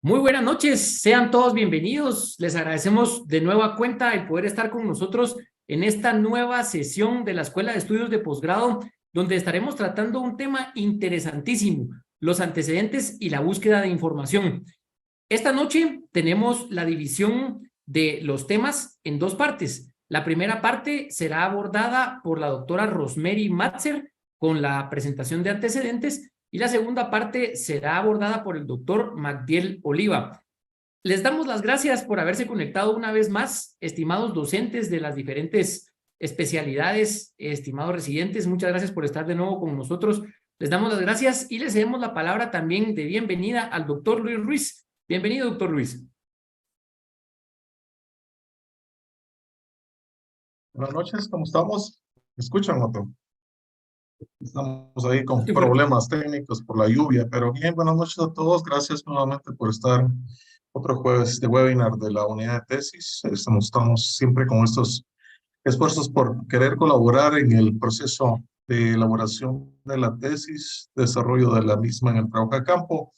Muy buenas noches, sean todos bienvenidos. Les agradecemos de nueva cuenta el poder estar con nosotros en esta nueva sesión de la Escuela de Estudios de Posgrado, donde estaremos tratando un tema interesantísimo, los antecedentes y la búsqueda de información. Esta noche tenemos la división de los temas en dos partes. La primera parte será abordada por la doctora Rosemary Matzer con la presentación de antecedentes y la segunda parte será abordada por el doctor Magdiel Oliva. Les damos las gracias por haberse conectado una vez más, estimados docentes de las diferentes especialidades, estimados residentes, muchas gracias por estar de nuevo con nosotros. Les damos las gracias y les cedemos la palabra también de bienvenida al doctor Luis Ruiz. Bienvenido, doctor Luis. Buenas noches, ¿cómo estamos? ¿Me escuchan, Otto? Estamos ahí con Muy fuerte. problemas técnicos por la lluvia, pero bien, buenas noches a todos. Gracias nuevamente por estar otro jueves de webinar de la unidad de tesis. Estamos siempre con estos esfuerzos por querer colaborar en el proceso de elaboración de la tesis, desarrollo de la misma en el trabajo de campo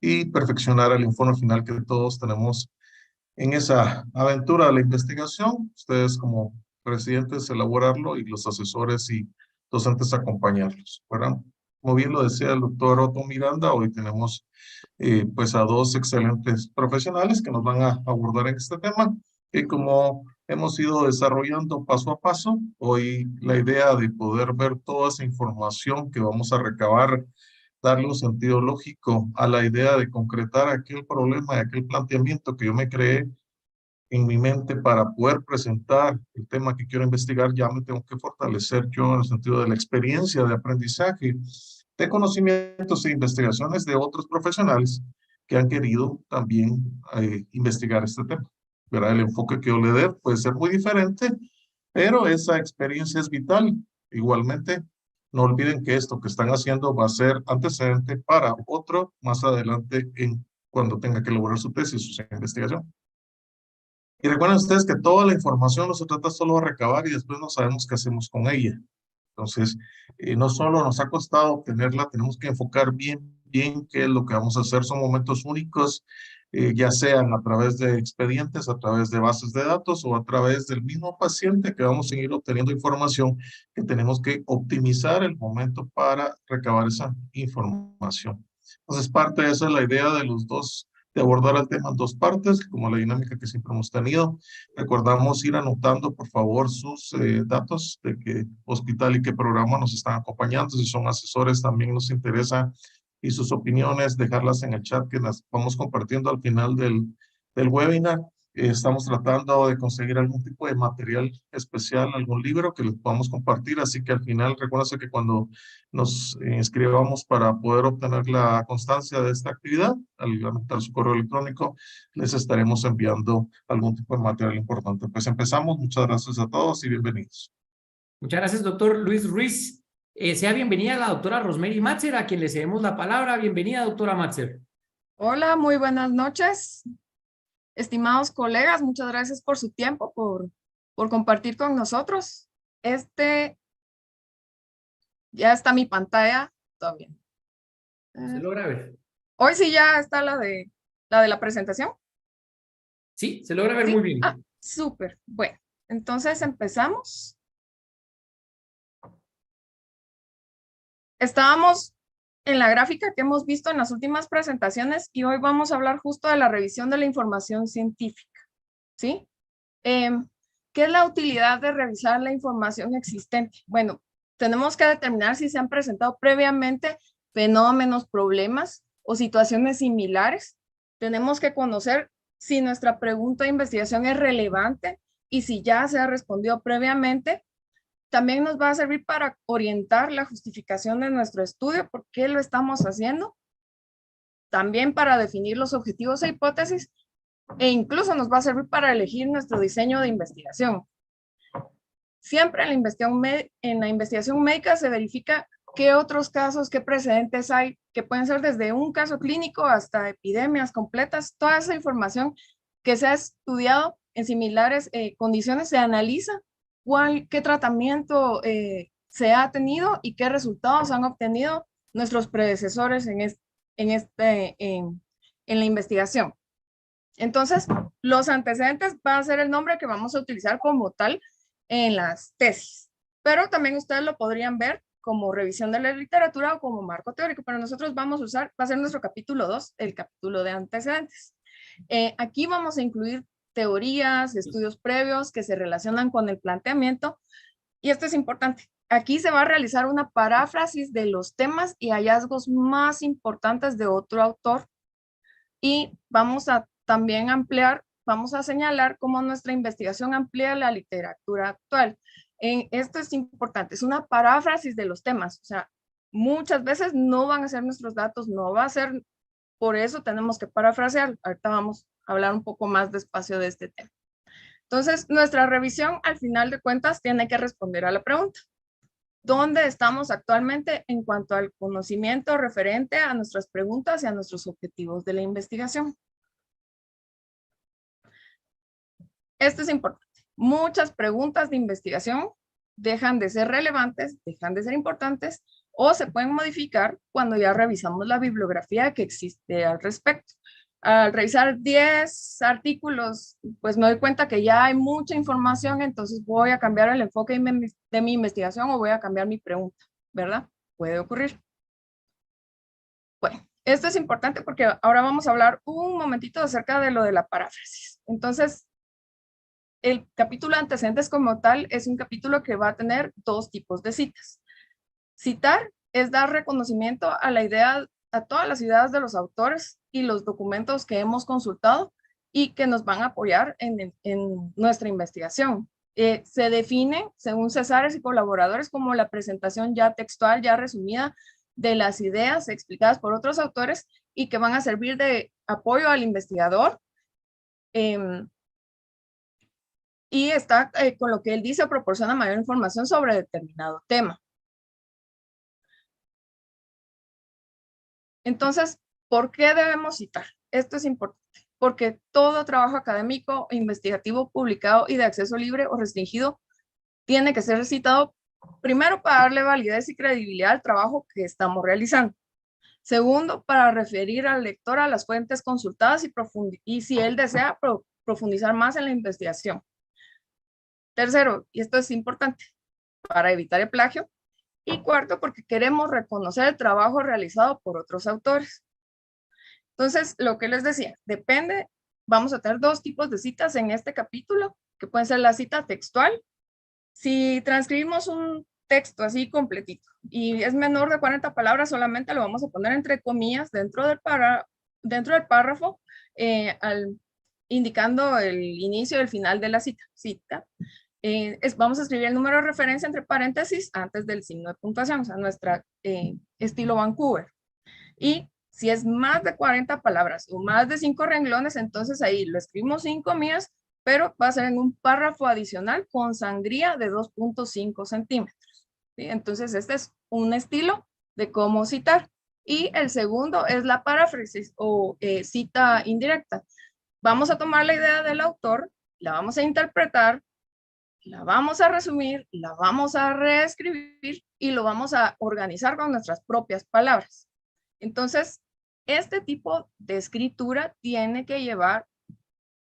y perfeccionar el informe final que todos tenemos en esa aventura de la investigación. Ustedes como presidentes elaborarlo y los asesores y docentes acompañarlos, ¿verdad? Como bien lo decía el doctor Otto Miranda, hoy tenemos pues a dos excelentes profesionales que nos van a abordar en este tema, y como hemos ido desarrollando paso a paso, hoy la idea de poder ver toda esa información que vamos a recabar, darle un sentido lógico a la idea de concretar aquel problema, aquel planteamiento que yo me creé en mi mente para poder presentar el tema que quiero investigar. Ya me tengo que fortalecer yo en el sentido de la experiencia de aprendizaje, de conocimientos e investigaciones de otros profesionales que han querido también investigar este tema. ¿Verdad? El enfoque que yo le dé puede ser muy diferente, pero esa experiencia es vital. Igualmente, no olviden que esto que están haciendo va a ser antecedente para otro más adelante cuando tenga que elaborar su tesis, su investigación. Y recuerden ustedes que toda la información no se trata solo de recabar y después no sabemos qué hacemos con ella. Entonces, no solo nos ha costado obtenerla, tenemos que enfocar bien qué es lo que vamos a hacer. Son momentos únicos, ya sean a través de expedientes, a través de bases de datos o a través del mismo paciente que vamos a seguir obteniendo información, que tenemos que optimizar el momento para recabar esa información. Entonces, parte de esa es la idea de los dos, de abordar el tema en dos partes, como la dinámica que siempre hemos tenido. Recordamos ir anotando, por favor, sus datos de qué hospital y qué programa nos están acompañando. Si son asesores, también nos interesa, y sus opiniones, dejarlas en el chat que las vamos compartiendo al final del webinar. Estamos tratando de conseguir algún tipo de material especial, algún libro que les podamos compartir, así que al final recuérdense que cuando nos inscribamos para poder obtener la constancia de esta actividad, al anotar su correo electrónico, les estaremos enviando algún tipo de material importante. Pues empezamos. Muchas gracias a todos y bienvenidos. Muchas gracias, doctor Luis Ruiz. Sea bienvenida la doctora Rosemary Matzer, a quien le cedemos la palabra. Bienvenida, doctora Matzer. Hola, muy buenas noches. Estimados colegas, muchas gracias por su tiempo, por compartir con nosotros. Ya está mi pantalla, todo bien. ¿Se logra ver? Hoy sí ya está la de la presentación. Sí, se logra ver ¿Sí? muy bien. Ah, súper. Bueno, entonces empezamos. Estábamos en la gráfica que hemos visto en las últimas presentaciones y hoy vamos a hablar justo de la revisión de la información científica, ¿sí? ¿Qué es la utilidad de revisar la información existente? Bueno, tenemos que determinar si se han presentado previamente fenómenos, problemas o situaciones similares. Tenemos que conocer si nuestra pregunta de investigación es relevante y si ya se ha respondido previamente. También nos va a servir para orientar la justificación de nuestro estudio, por qué lo estamos haciendo. También para definir los objetivos e hipótesis, e incluso nos va a servir para elegir nuestro diseño de investigación. Siempre en la investigación médica se verifica qué otros casos, qué precedentes hay, que pueden ser desde un caso clínico hasta epidemias completas. Toda esa información que se ha estudiado en similares condiciones se analiza, qué tratamiento se ha tenido y qué resultados han obtenido nuestros predecesores en en la investigación. Entonces, los antecedentes va a ser el nombre que vamos a utilizar como tal en las tesis, pero también ustedes lo podrían ver como revisión de la literatura o como marco teórico, pero nosotros vamos a usar, va a ser nuestro capítulo 2, el capítulo de antecedentes. Aquí vamos a incluir teorías, estudios previos que se relacionan con el planteamiento, y esto es importante. Aquí se va a realizar una paráfrasis de los temas y hallazgos más importantes de otro autor, y vamos a también ampliar, vamos a señalar cómo nuestra investigación amplía la literatura actual. Esto es importante, es una paráfrasis de los temas, o sea, muchas veces no van a ser nuestros datos, no va a ser, por eso tenemos que parafrasear. Ahorita vamos a hablar un poco más despacio de este tema. Entonces, nuestra revisión, al final de cuentas, tiene que responder a la pregunta: ¿dónde estamos actualmente en cuanto al conocimiento referente a nuestras preguntas y a nuestros objetivos de la investigación? Esto es importante. Muchas preguntas de investigación dejan de ser relevantes, dejan de ser importantes, o se pueden modificar cuando ya revisamos la bibliografía que existe al respecto. Al revisar 10 artículos, pues me doy cuenta que ya hay mucha información, entonces voy a cambiar el enfoque de mi investigación o voy a cambiar mi pregunta, ¿verdad? Puede ocurrir. Bueno, esto es importante porque ahora vamos a hablar un momentito acerca de lo de la paráfrasis. Entonces, el capítulo de antecedentes como tal es un capítulo que va a tener dos tipos de citas. Citar es dar reconocimiento a la idea, a todas las ideas de los autores y los documentos que hemos consultado y que nos van a apoyar en nuestra investigación. Se define, según Cesares y colaboradores, como la presentación ya textual, ya resumida de las ideas explicadas por otros autores y que van a servir de apoyo al investigador. Y está con lo que él dice, proporciona mayor información sobre determinado tema. Entonces, ¿por qué debemos citar? Esto es importante, porque todo trabajo académico, investigativo, publicado y de acceso libre o restringido tiene que ser citado, primero, para darle validez y credibilidad al trabajo que estamos realizando. Segundo, para referir al lector a las fuentes consultadas y si él desea profundizar más en la investigación. Tercero, y esto es importante, para evitar el plagio. Y cuarto, porque queremos reconocer el trabajo realizado por otros autores. Entonces, lo que les decía, depende, vamos a tener dos tipos de citas en este capítulo, que pueden ser la cita textual. Si transcribimos un texto así completito y es menor de 40 palabras, solamente lo vamos a poner entre comillas dentro del párrafo, indicando el inicio y el final de la cita. Vamos a escribir el número de referencia entre paréntesis antes del signo de puntuación, o sea, nuestra estilo Vancouver. Y si es más de 40 palabras o más de 5 renglones, entonces ahí lo escribimos sin comillas, pero va a ser en un párrafo adicional con sangría de 2.5 centímetros. ¿Sí? Entonces este es un estilo de cómo citar. Y el segundo es la paráfrasis o cita indirecta. Vamos a tomar la idea del autor, la vamos a interpretar, la vamos a resumir, la vamos a reescribir y lo vamos a organizar con nuestras propias palabras. Entonces, este tipo de escritura tiene que llevar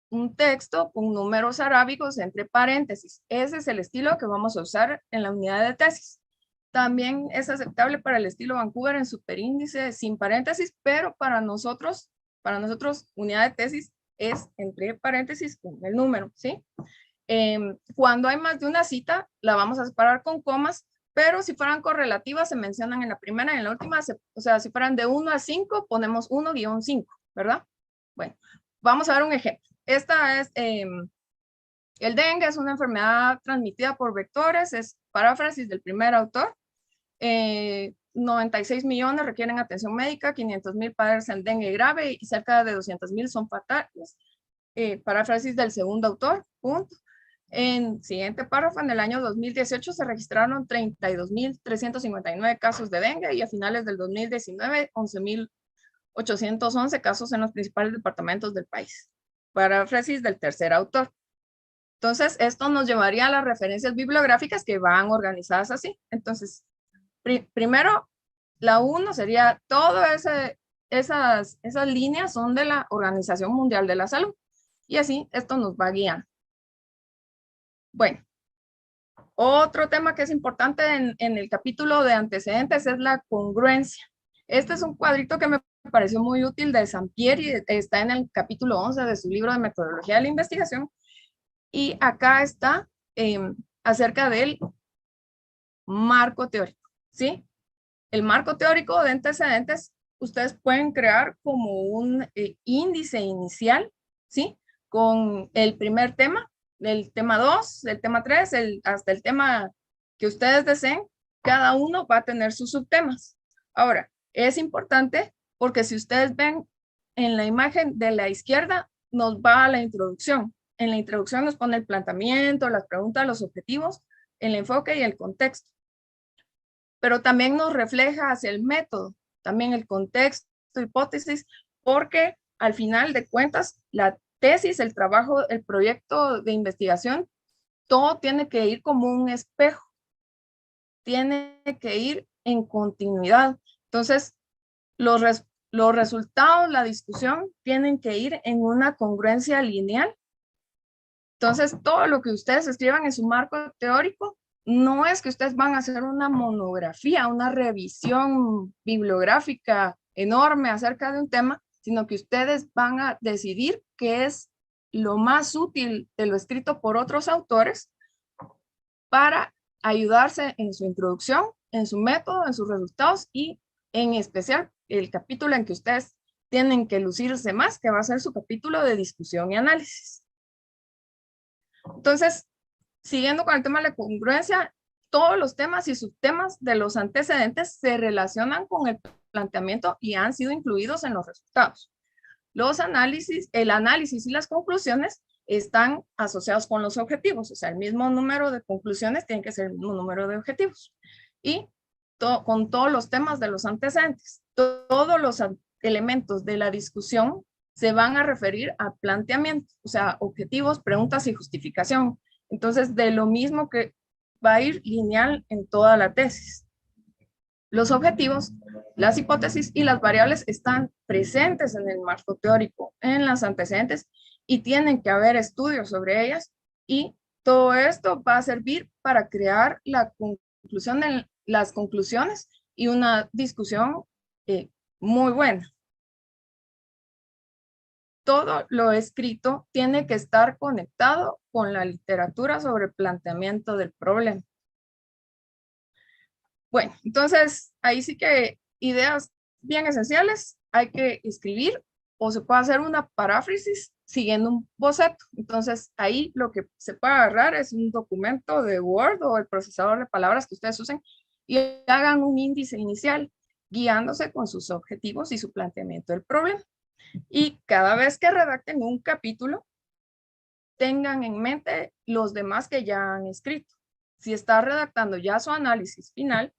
un texto con números arábigos entre paréntesis. Ese es el estilo que vamos a usar en la unidad de tesis. También es aceptable para el estilo Vancouver en superíndice sin paréntesis, pero para nosotros, unidad de tesis es entre paréntesis con el número, ¿sí? Cuando hay más de una cita, la vamos a separar con comas, pero si fueran correlativas, se mencionan en la primera y en la última, o sea, si fueran de 1 a 5, ponemos 1-5, ¿verdad? Bueno, vamos a ver un ejemplo. Esta es, el dengue es una enfermedad transmitida por vectores, es paráfrasis del primer autor. 96 millones requieren atención médica, 500,000 padecen dengue grave y cerca de 200,000 son fatales. Paráfrasis del segundo autor, punto. En siguiente párrafo, en el año 2018 se registraron 32,359 casos de dengue y a finales del 2019, 11,811 casos en los principales departamentos del país. Paráfrasis del tercer autor. Entonces, esto nos llevaría a las referencias bibliográficas que van organizadas así. Entonces, primero, la 1 sería todo ese esas líneas son de la Organización Mundial de la Salud. Y así esto nos va guiando. Bueno, otro tema que es importante en el capítulo de antecedentes es la congruencia. Este es un cuadrito que me pareció muy útil de Sampieri, está en el capítulo 11 de su libro de metodología de la investigación. Y acá está acerca del marco teórico, ¿sí? El marco teórico de antecedentes, ustedes pueden crear como un índice inicial, ¿sí? Con el primer tema, el tema 2, el tema 3, hasta el tema que ustedes deseen, cada uno va a tener sus subtemas. Ahora, es importante porque si ustedes ven en la imagen de la izquierda, nos va a la introducción. En la introducción nos pone el planteamiento, las preguntas, los objetivos, el enfoque y el contexto. Pero también nos refleja hacia el método, también el contexto, hipótesis, porque al final de cuentas, la tesis, el trabajo, el proyecto de investigación, todo tiene que ir como un espejo, tiene que ir en continuidad. Entonces, los resultados, la discusión, tienen que ir en una congruencia lineal. Entonces, todo lo que ustedes escriban en su marco teórico, no es que ustedes van a hacer una monografía, una revisión bibliográfica enorme acerca de un tema, sino que ustedes van a decidir qué es lo más útil de lo escrito por otros autores para ayudarse en su introducción, en su método, en sus resultados y en especial el capítulo en que ustedes tienen que lucirse más, que va a ser su capítulo de discusión y análisis. Entonces, siguiendo con el tema de la congruencia, todos los temas y subtemas de los antecedentes se relacionan con el planteamiento y han sido incluidos en los resultados. El análisis y las conclusiones están asociados con los objetivos, o sea, el mismo número de conclusiones tiene que ser el mismo número de objetivos. Y con todos los temas de los antecedentes, todos los elementos de la discusión se van a referir a planteamiento, o sea, objetivos, preguntas y justificación. Entonces, de lo mismo que va a ir lineal en toda la tesis. Los objetivos, las hipótesis y las variables están presentes en el marco teórico, en los antecedentes, y tienen que haber estudios sobre ellas, y todo esto va a servir para crear la conclusión las conclusiones y una discusión muy buena. Todo lo escrito tiene que estar conectado con la literatura sobre el planteamiento del problema. Bueno, entonces ahí sí que ideas bien esenciales hay que escribir o se puede hacer una paráfrasis siguiendo un boceto. Entonces ahí lo que se puede agarrar es un documento de Word o el procesador de palabras que ustedes usen y hagan un índice inicial guiándose con sus objetivos y su planteamiento del problema. Y cada vez que redacten un capítulo, tengan en mente los demás que ya han escrito. Si está redactando ya su análisis final,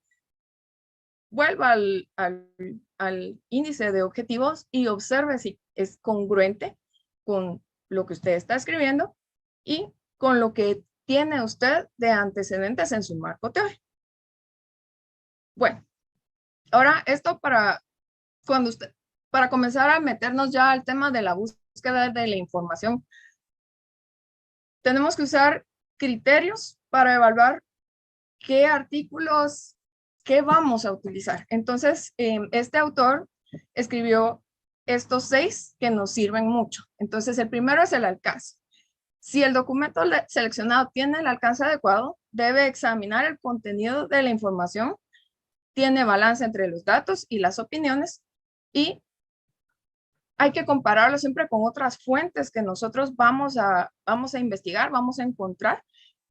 vuelva al índice de objetivos y observe si es congruente con lo que usted está escribiendo y con lo que tiene usted de antecedentes en su marco teórico. Bueno, ahora esto para comenzar a meternos ya al tema de la búsqueda de la información, tenemos que usar criterios para evaluar qué artículos, qué vamos a utilizar. Entonces, este autor escribió estos 6 que nos sirven mucho. Entonces, el primero es el alcance. Si el documento seleccionado tiene el alcance adecuado, debe examinar el contenido de la información, tiene balance entre los datos y las opiniones, y hay que compararlo siempre con otras fuentes que nosotros vamos a investigar, vamos a encontrar,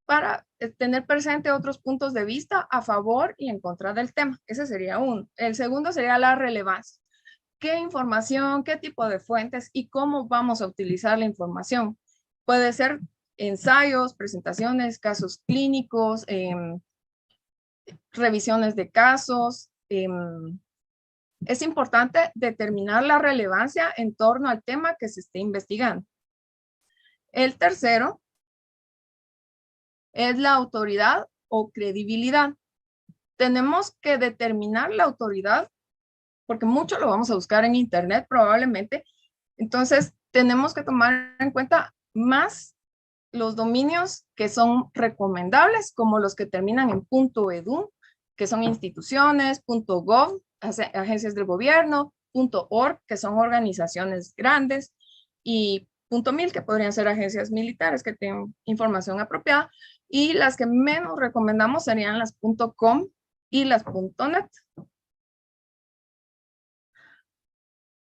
para tener presente otros puntos de vista a favor y en contra del tema. Ese sería uno. El segundo sería la relevancia. ¿Qué información, qué tipo de fuentes y cómo vamos a utilizar la información? Puede ser ensayos, presentaciones, casos clínicos, revisiones de casos. Es importante determinar la relevancia en torno al tema que se esté investigando. El tercero es la autoridad o credibilidad. Tenemos que determinar la autoridad porque mucho lo vamos a buscar en internet probablemente. Entonces, tenemos que tomar en cuenta más los dominios que son recomendables, como los que terminan en .edu, que son instituciones, .gov, agencias del gobierno, .org, que son organizaciones grandes, y .mil, que podrían ser agencias militares que tienen información apropiada, y las que menos recomendamos serían las .com y las .net.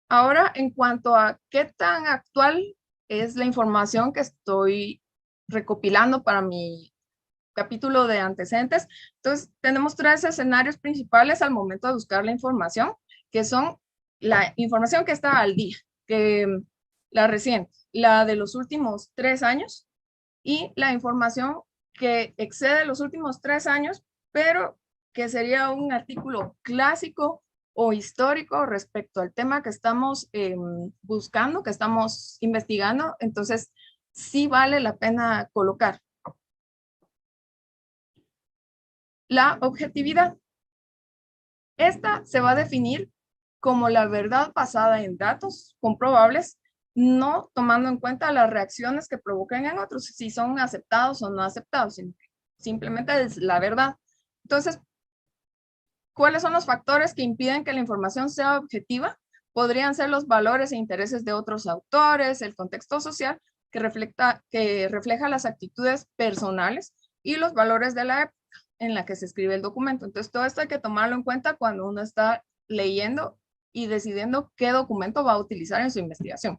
Ahora, en cuanto a qué tan actual es la información que estoy recopilando para mi capítulo de antecedentes, entonces tenemos 3 escenarios principales al momento de buscar la información, que son la información que está al día, que la reciente, la de los últimos 3 años, y la información que excede los últimos 3 años, pero que sería un artículo clásico o histórico respecto al tema que estamos buscando, que estamos investigando. Entonces, sí vale la pena colocar. La objetividad. Esta se va a definir como la verdad basada en datos comprobables, no tomando en cuenta las reacciones que provocan en otros, si son aceptados o no aceptados, sino que simplemente es la verdad. Entonces, ¿cuáles son los factores que impiden que la información sea objetiva? Podrían ser los valores e intereses de otros autores, el contexto social que refleja las actitudes personales y los valores de la época en la que se escribe el documento. Entonces, todo esto hay que tomarlo en cuenta cuando uno está leyendo y decidiendo qué documento va a utilizar en su investigación.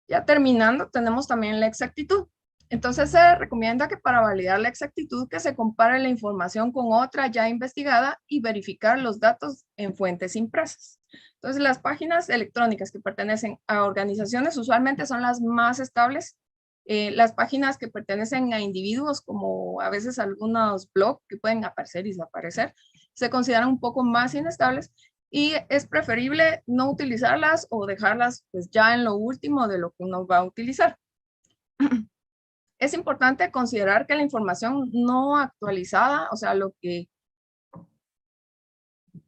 Ya terminando, tenemos también la exactitud. Entonces, se recomienda que para validar la exactitud que se compare la información con otra ya investigada y verificar los datos en fuentes impresas. Entonces, las páginas electrónicas que pertenecen a organizaciones usualmente son las más estables. Las páginas que pertenecen a individuos, como a veces algunos blogs que pueden aparecer y desaparecer, se consideran un poco más inestables y es preferible no utilizarlas o dejarlas pues ya en lo último de lo que uno va a utilizar. Es importante considerar que la información no actualizada, o sea, lo que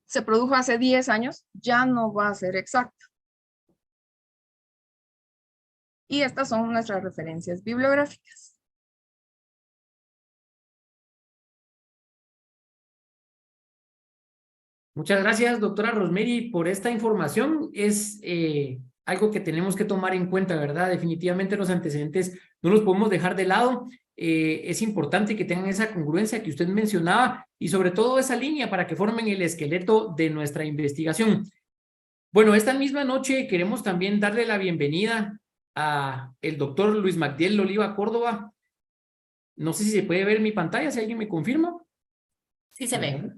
se produjo hace 10 años, ya no va a ser exacta. Y estas son nuestras referencias bibliográficas. Muchas gracias, doctora Rosemary, por esta información. Es algo que tenemos que tomar en cuenta, ¿verdad? Definitivamente los antecedentes no los podemos dejar de lado. Es importante que tengan esa congruencia que usted mencionaba y sobre todo esa línea para que formen el esqueleto de nuestra investigación. Bueno, esta misma noche queremos también darle la bienvenida a el doctor Luis Magdiel Oliva Córdoba. No sé si se puede ver mi pantalla, si alguien me confirma. Sí se ve.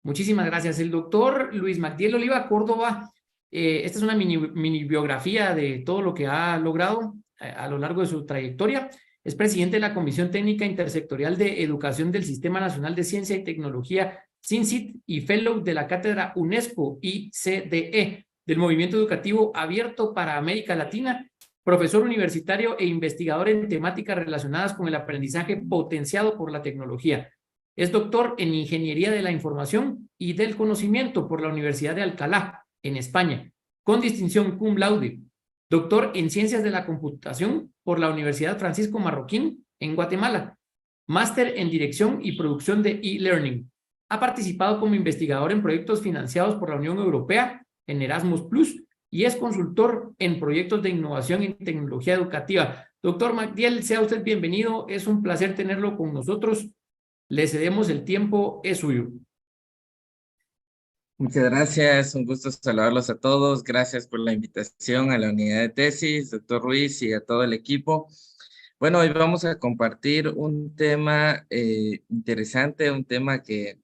Muchísimas gracias. El doctor Luis Magdiel Oliva Córdoba, esta es una mini biografía de todo lo que ha logrado a lo largo de su trayectoria. Es presidente de la Comisión Técnica Intersectorial de Educación del Sistema Nacional de Ciencia y Tecnología, CINCIT, y Fellow de la Cátedra UNESCO ICDE, del Movimiento Educativo Abierto para América Latina, profesor universitario e investigador en temáticas relacionadas con el aprendizaje potenciado por la tecnología. Es doctor en Ingeniería de la Información y del Conocimiento por la Universidad de Alcalá, en España, con distinción cum laude. Doctor en Ciencias de la Computación por la Universidad Francisco Marroquín, en Guatemala. Máster en Dirección y Producción de e-Learning. Ha participado como investigador en proyectos financiados por la Unión Europea, en Erasmus+, y es consultor en proyectos de innovación en tecnología educativa. Doctor Magdiel, sea usted bienvenido. Es un placer tenerlo con nosotros. Le cedemos el tiempo, es suyo. Muchas gracias, un gusto saludarlos a todos. Gracias por la invitación a la unidad de tesis, doctor Ruiz, y a todo el equipo. Bueno, hoy vamos a compartir un tema interesante, un tema que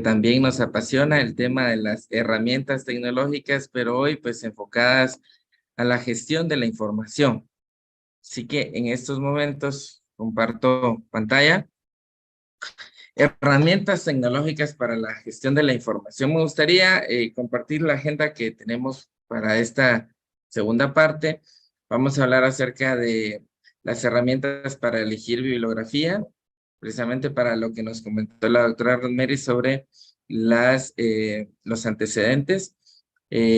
también nos apasiona, el tema de las herramientas tecnológicas, pero hoy pues enfocadas a la gestión de la información. Así que en estos momentos comparto pantalla. Herramientas tecnológicas para la gestión de la información. Me gustaría compartir la agenda que tenemos para esta segunda parte. Vamos a hablar acerca de las herramientas para elegir bibliografía, precisamente para lo que nos comentó la doctora Rosemary sobre los antecedentes.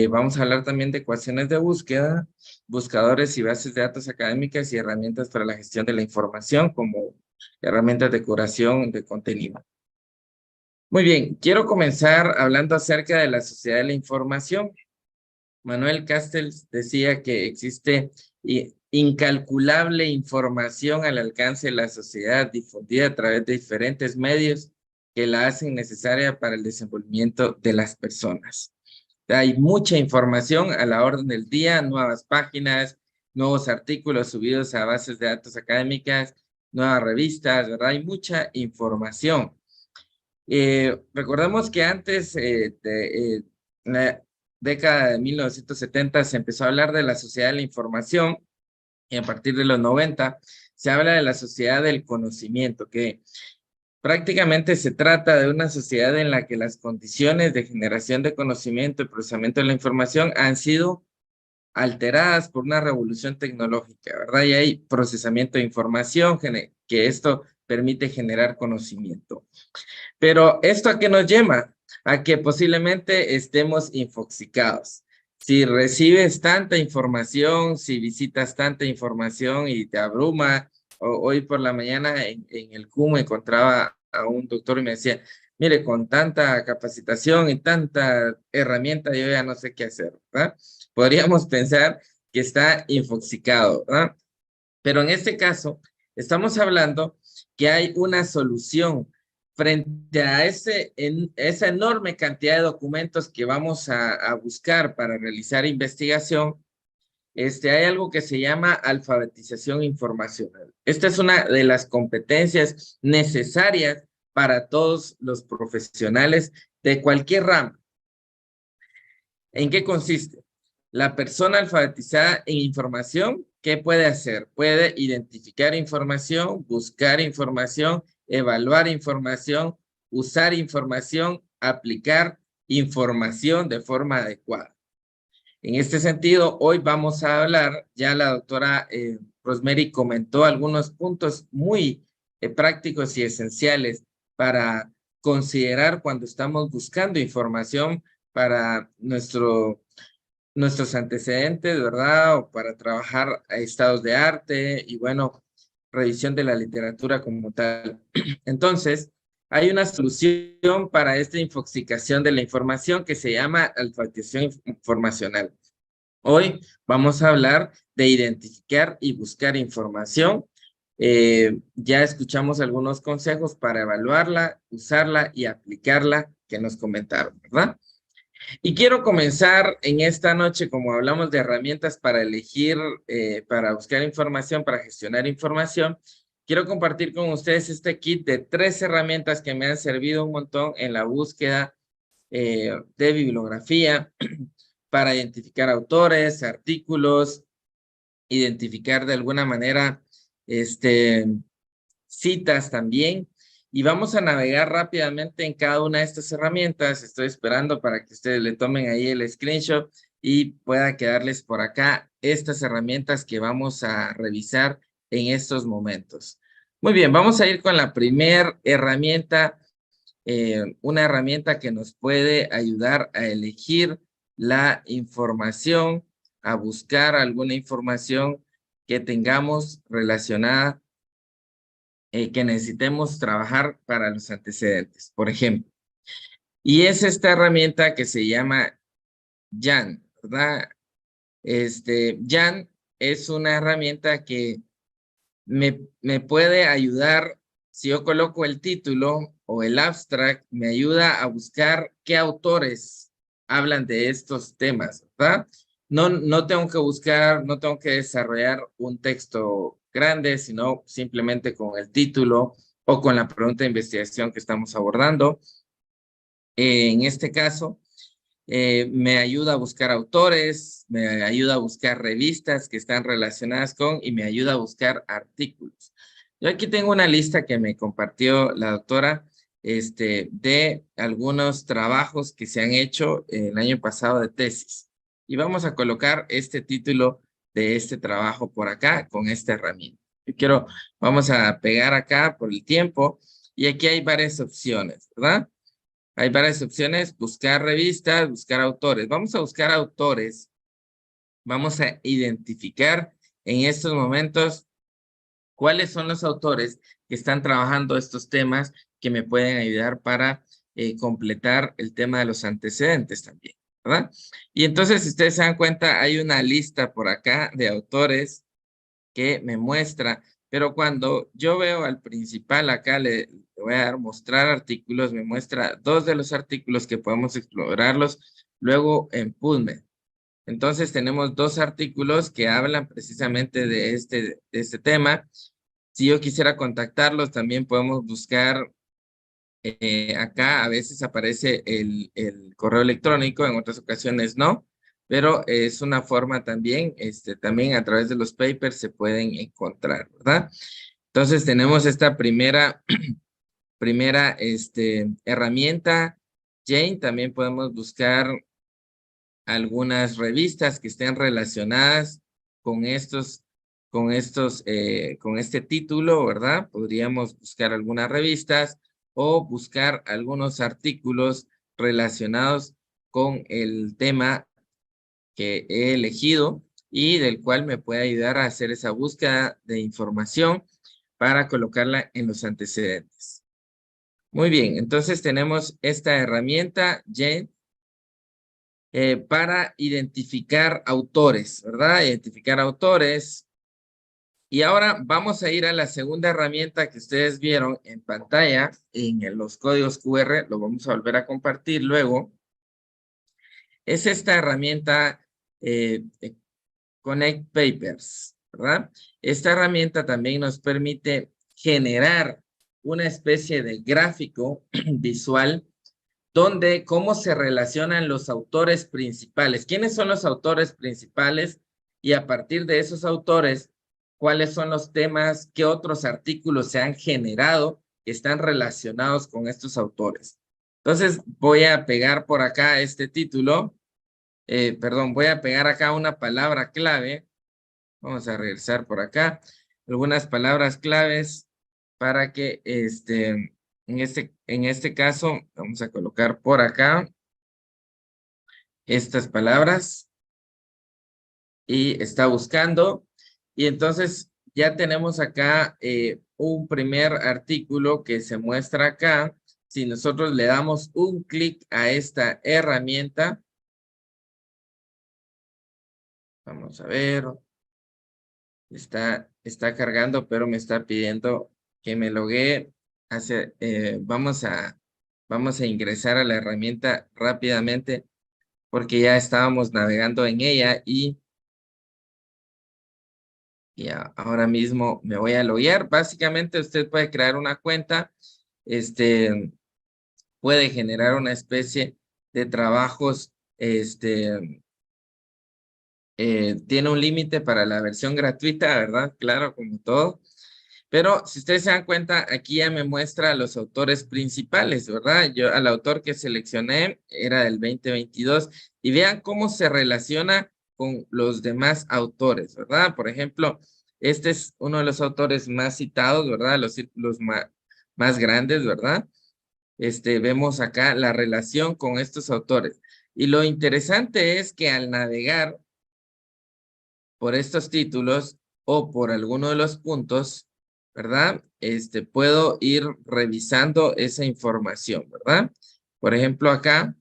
Vamos a hablar también de ecuaciones de búsqueda, buscadores y bases de datos académicas y herramientas para la gestión de la información como herramientas de curación de contenido. Muy bien, quiero comenzar hablando acerca de la sociedad de la información. Manuel Castells decía que existe incalculable información al alcance de la sociedad difundida a través de diferentes medios que la hacen necesaria para el desenvolvimiento de las personas. Hay mucha información a la orden del día, nuevas páginas, nuevos artículos subidos a bases de datos académicas, nuevas revistas, ¿verdad? Hay mucha información. Recordemos que antes la década de 1970 se empezó a hablar de la sociedad de la información y a partir de los 90 se habla de la sociedad del conocimiento, que prácticamente se trata de una sociedad en la que las condiciones de generación de conocimiento y procesamiento de la información han sido alteradas por una revolución tecnológica, ¿verdad? Y hay procesamiento de información que esto permite generar conocimiento. Pero ¿esto a qué nos lleva? A que posiblemente estemos infoxicados. Si recibes tanta información, si visitas tanta información y te abruma, hoy por la mañana en el CUM encontraba a un doctor y me decía, mire, con tanta capacitación y tanta herramienta yo ya no sé qué hacer, ¿verdad? Podríamos pensar que está infoxicado, ¿verdad? Pero en este caso, estamos hablando que hay una solución frente a esa enorme cantidad de documentos que vamos a buscar para realizar investigación. Hay algo que se llama alfabetización informacional. Esta es una de las competencias necesarias para todos los profesionales de cualquier rama. ¿En qué consiste? La persona alfabetizada en información, ¿qué puede hacer? Puede identificar información, buscar información, evaluar información, usar información, aplicar información de forma adecuada. En este sentido, hoy vamos a hablar, ya la doctora Rosemary comentó algunos puntos muy prácticos y esenciales para considerar cuando estamos buscando información para nuestros antecedentes, ¿verdad? O para trabajar a estados de arte y bueno, revisión de la literatura como tal. Entonces, hay una solución para esta infoxicación de la información que se llama alfabetización informacional. Hoy vamos a hablar de identificar y buscar información. Ya escuchamos algunos consejos para evaluarla, usarla y aplicarla que nos comentaron, ¿verdad? Y quiero comenzar en esta noche, como hablamos de herramientas para elegir, para buscar información, para gestionar información, quiero compartir con ustedes este kit de 3 herramientas que me han servido un montón en la búsqueda de bibliografía para identificar autores, artículos, identificar de alguna manera citas también. Y vamos a navegar rápidamente en cada una de estas herramientas. Estoy esperando para que ustedes le tomen ahí el screenshot y pueda quedarles por acá estas herramientas que vamos a revisar en estos momentos. Muy bien, vamos a ir con la primera herramienta, una herramienta que nos puede ayudar a elegir la información, a buscar alguna información que tengamos relacionada que necesitemos trabajar para los antecedentes, por ejemplo. Y es esta herramienta que se llama Jan, ¿verdad? Jan es una herramienta que me puede ayudar, si yo coloco el título o el abstract, me ayuda a buscar qué autores hablan de estos temas, ¿verdad? No tengo que buscar, no tengo que desarrollar un texto grande, sino simplemente con el título o con la pregunta de investigación que estamos abordando. En este caso, me ayuda a buscar autores, me ayuda a buscar revistas que están relacionadas con y me ayuda a buscar artículos. Yo aquí tengo una lista que me compartió la doctora de algunos trabajos que se han hecho el año pasado de tesis. Y vamos a colocar este título de este trabajo por acá con esta herramienta. Vamos a pegar acá por el tiempo y aquí hay varias opciones, ¿verdad? Hay varias opciones, buscar revistas, buscar autores. Vamos a buscar autores. Vamos a identificar en estos momentos cuáles son los autores que están trabajando estos temas que me pueden ayudar para completar el tema de los antecedentes también, ¿verdad? Y entonces, si ustedes se dan cuenta, hay una lista por acá de autores que me muestra, pero cuando yo veo al principal acá, le voy a dar mostrar artículos, me muestra 2 de los artículos que podemos explorarlos luego en PubMed. Entonces tenemos 2 artículos que hablan precisamente de este tema. Si yo quisiera contactarlos, también podemos buscar acá. A veces aparece el correo electrónico, en otras ocasiones no, pero es una forma también, también a través de los papers se pueden encontrar, ¿verdad? Entonces tenemos esta primera herramienta. Jane, también podemos buscar algunas revistas que estén relacionadas con con este título, ¿verdad? Podríamos buscar algunas revistas o buscar algunos artículos relacionados con el tema que he elegido y del cual me puede ayudar a hacer esa búsqueda de información para colocarla en los antecedentes. Muy bien, entonces tenemos esta herramienta, Jane, para identificar autores, ¿verdad? Identificar autores. Y ahora vamos a ir a la segunda herramienta que ustedes vieron en pantalla, en los códigos QR, lo vamos a volver a compartir luego. Es esta herramienta Connect Papers, ¿verdad? Esta herramienta también nos permite generar una especie de gráfico visual donde cómo se relacionan los autores principales. ¿Quiénes son los autores principales? Y a partir de esos autores, ¿cuáles son los temas? ¿Qué otros artículos se han generado que están relacionados con estos autores? Entonces, voy a pegar por acá este título. Perdón, voy a pegar acá una palabra clave. Vamos a regresar por acá. Algunas palabras claves para que en este caso, vamos a colocar por acá estas palabras y está buscando. Y entonces ya tenemos acá un primer artículo que se muestra acá. Si nosotros le damos un clic a esta herramienta, vamos a ver, está cargando, pero me está pidiendo que me loguee. Vamos a ingresar a la herramienta rápidamente porque ya estábamos navegando en ella y ahora mismo me voy a loguear. Básicamente usted puede crear una cuenta, puede generar una especie de trabajos, tiene un límite para la versión gratuita, ¿verdad? Claro, como todo. Pero si ustedes se dan cuenta, aquí ya me muestra a los autores principales, ¿verdad? Yo al autor que seleccioné era del 2022 y vean cómo se relaciona con los demás autores, ¿verdad? Por ejemplo, este es uno de los autores más citados, ¿verdad? Los círculos más grandes, ¿verdad? Vemos acá la relación con estos autores. Y lo interesante es que al navegar por estos títulos o por alguno de los puntos, ¿verdad? Puedo ir revisando esa información, ¿verdad? Por ejemplo, acá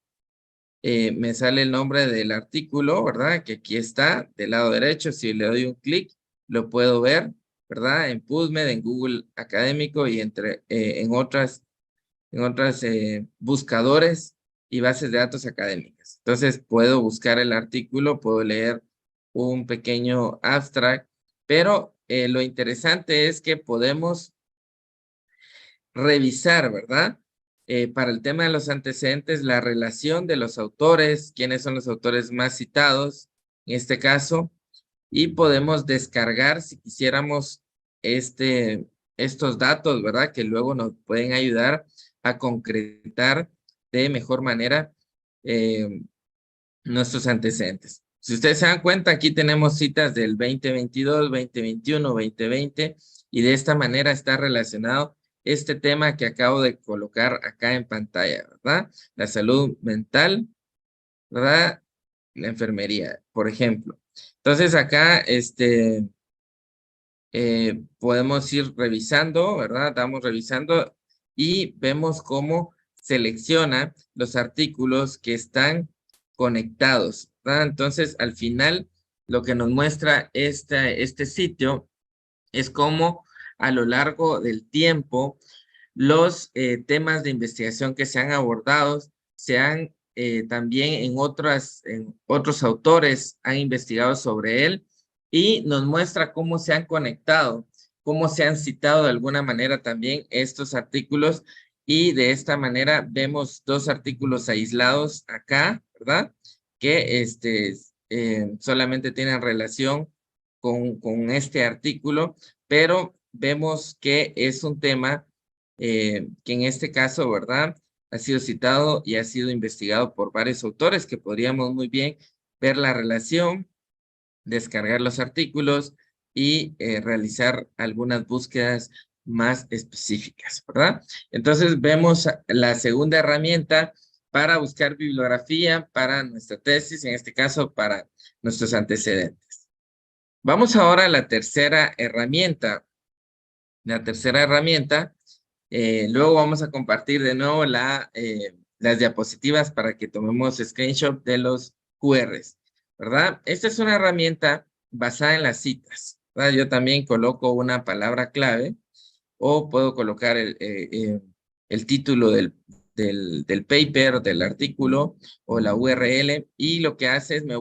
me sale el nombre del artículo, ¿verdad? Que aquí está del lado derecho. Si le doy un clic, lo puedo ver, ¿verdad? En PubMed, en Google Académico y en otras buscadores y bases de datos académicas. Entonces, puedo buscar el artículo, puedo leer un pequeño abstract, pero lo interesante es que podemos revisar, ¿verdad? Para el tema de los antecedentes, la relación de los autores, quiénes son los autores más citados, en este caso, y podemos descargar si quisiéramos estos datos, ¿verdad? Que luego nos pueden ayudar a concretar de mejor manera nuestros antecedentes. Si ustedes se dan cuenta, aquí tenemos citas del 2022, 2021, 2020 y de esta manera está relacionado este tema que acabo de colocar acá en pantalla, ¿verdad? La salud mental, ¿verdad? La enfermería, por ejemplo. Entonces acá, podemos ir revisando, ¿verdad? Damos revisando y vemos cómo selecciona los artículos que están conectados, ¿verdad? Entonces, al final, lo que nos muestra este sitio es cómo a lo largo del tiempo los temas de investigación que se han abordado se han también en otros autores han investigado sobre él y nos muestra cómo se han conectado, cómo se han citado de alguna manera también estos artículos y de esta manera vemos dos artículos aislados acá, ¿verdad? Que solamente tienen relación con este artículo, pero vemos que es un tema que en este caso, ¿verdad? Ha sido citado y ha sido investigado por varios autores que podríamos muy bien ver la relación, descargar los artículos y realizar algunas búsquedas más específicas, ¿verdad? Entonces vemos la segunda herramienta para buscar bibliografía para nuestra tesis, en este caso para nuestros antecedentes. Vamos ahora a la tercera herramienta. La tercera herramienta, luego vamos a compartir de nuevo las diapositivas para que tomemos screenshot de los QRs, ¿verdad? Esta es una herramienta basada en las citas, ¿verdad? Yo también coloco una palabra clave o puedo colocar el título del paper, del artículo o la URL y lo que hace es me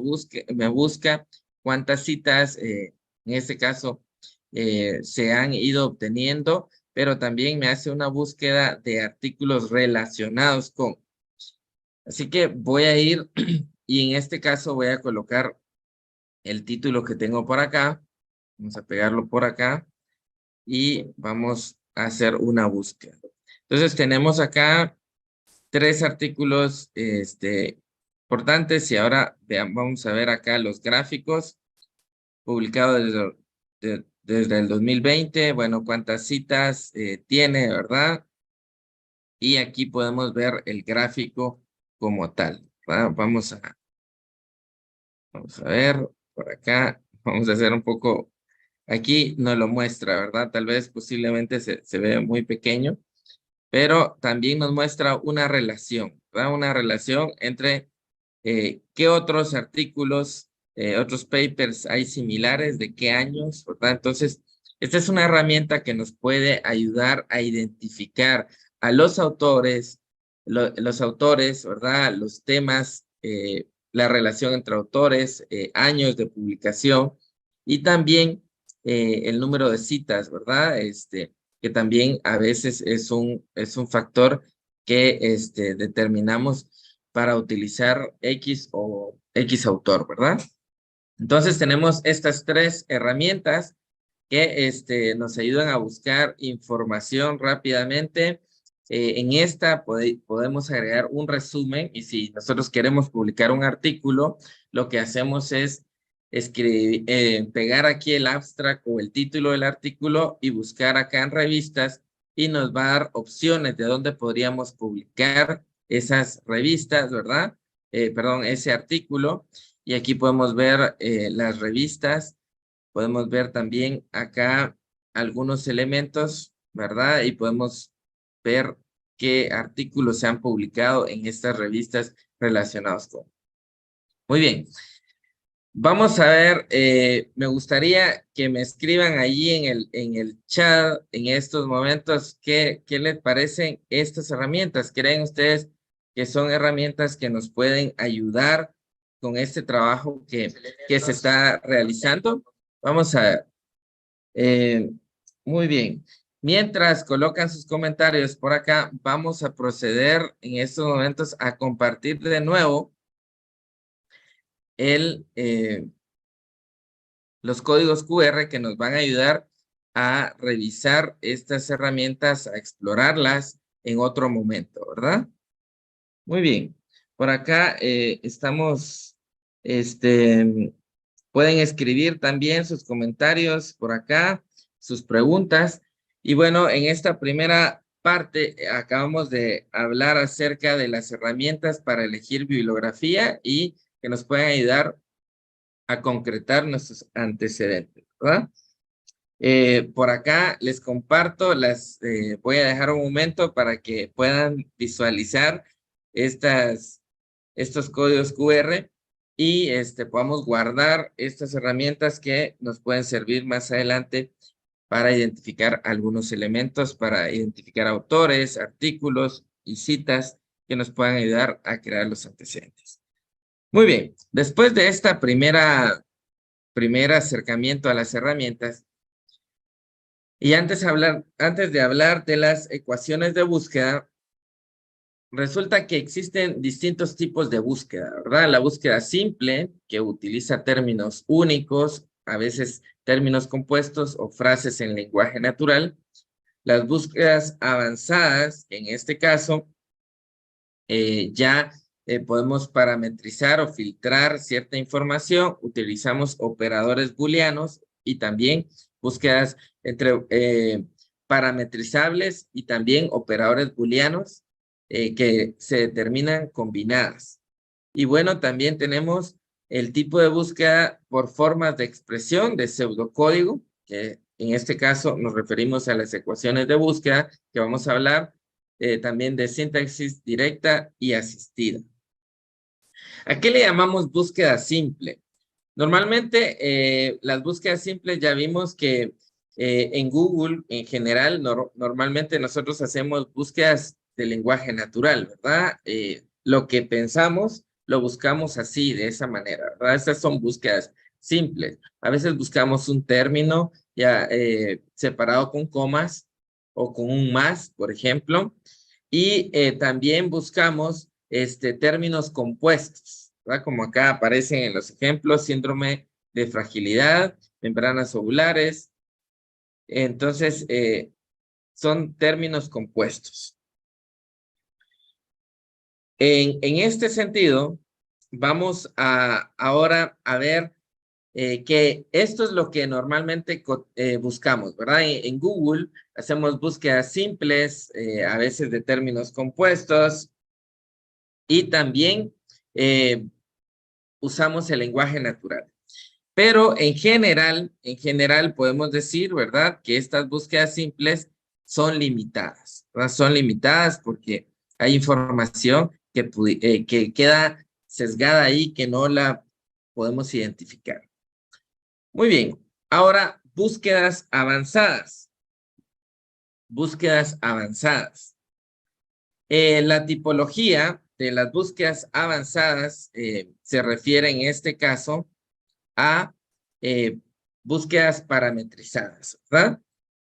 busca cuántas citas, en este caso, se han ido obteniendo, pero también me hace una búsqueda de artículos relacionados con. Así que voy a ir y en este caso voy a colocar el título que tengo por acá. Vamos a pegarlo por acá y vamos a hacer una búsqueda. Entonces tenemos acá 3 artículos importantes y ahora vamos a ver acá los gráficos publicados desde el 2020. Bueno, cuántas citas tiene, ¿verdad? Y aquí podemos ver el gráfico como tal, ¿verdad? Vamos a ver por acá. Vamos a hacer un poco. Aquí nos lo muestra, ¿verdad? Tal vez posiblemente se ve muy pequeño, pero también nos muestra una relación, ¿verdad? Una relación entre qué otros artículos, otros papers hay similares, de qué años, ¿verdad? Entonces, esta es una herramienta que nos puede ayudar a identificar a los autores, ¿verdad? Los temas, la relación entre autores, años de publicación y también el número de citas, ¿verdad? Que también a veces es un factor que determinamos para utilizar X o X autor, ¿verdad? Entonces tenemos estas 3 herramientas que nos ayudan a buscar información rápidamente. En esta podemos agregar un resumen y si nosotros queremos publicar un artículo, lo que hacemos es pegar aquí el abstract o el título del artículo y buscar acá en revistas y nos va a dar opciones de dónde podríamos publicar esas revistas, ¿verdad? Perdón, ese artículo. Y aquí podemos ver las revistas. Podemos ver también acá algunos elementos, ¿verdad? Y podemos ver qué artículos se han publicado en estas revistas relacionados con. Muy bien. Vamos a ver, me gustaría que me escriban allí en el chat en estos momentos qué les parecen estas herramientas. ¿Creen ustedes que son herramientas que nos pueden ayudar con este trabajo que se está realizando? Vamos a ver. Muy bien. Mientras colocan sus comentarios por acá, vamos a proceder en estos momentos a compartir de nuevo los códigos QR que nos van a ayudar a revisar estas herramientas, a explorarlas en otro momento, ¿verdad? Muy bien. Por acá estamos, pueden escribir también sus comentarios por acá, sus preguntas. Y bueno, en esta primera parte acabamos de hablar acerca de las herramientas para elegir bibliografía y que nos pueden ayudar a concretar nuestros antecedentes, ¿verdad? Por acá les comparto voy a dejar un momento para que puedan visualizar estos códigos QR y podamos guardar estas herramientas que nos pueden servir más adelante para identificar algunos elementos, para identificar autores, artículos y citas que nos puedan ayudar a crear los antecedentes. Muy bien, después de esta primer acercamiento a las herramientas, y antes de hablar de las ecuaciones de búsqueda, resulta que existen distintos tipos de búsqueda, ¿verdad? La búsqueda simple, que utiliza términos únicos, a veces términos compuestos o frases en lenguaje natural. Las búsquedas avanzadas, en este caso, ya podemos parametrizar o filtrar cierta información, utilizamos operadores booleanos y también búsquedas entre parametrizables y también operadores booleanos que se determinan combinadas. Y bueno, también tenemos el tipo de búsqueda por formas de expresión de pseudocódigo, que en este caso nos referimos a las ecuaciones de búsqueda, que vamos a hablar también de sintaxis directa y asistida. ¿A qué le llamamos búsqueda simple? Normalmente las búsquedas simples ya vimos que en Google en general normalmente nosotros hacemos búsquedas de lenguaje natural, ¿verdad? Lo que pensamos lo buscamos así, de esa manera, ¿verdad? Estas son búsquedas simples. A veces buscamos un término ya separado con comas o con un más, por ejemplo, y también buscamos términos compuestos, ¿verdad? Como acá aparecen en los ejemplos, síndrome de fragilidad, membranas ovulares. Entonces, son términos compuestos. En este sentido, vamos ahora a ver que esto es lo que normalmente buscamos, ¿verdad? En Google hacemos búsquedas simples, a veces de términos compuestos, y también usamos el lenguaje natural. Pero en general podemos decir, ¿verdad?, que estas búsquedas simples son limitadas, ¿verdad? Son limitadas porque hay información que queda sesgada ahí, que no la podemos identificar. Muy bien, ahora búsquedas avanzadas. Búsquedas avanzadas. La tipología de las búsquedas avanzadas se refiere en este caso a búsquedas parametrizadas, ¿verdad?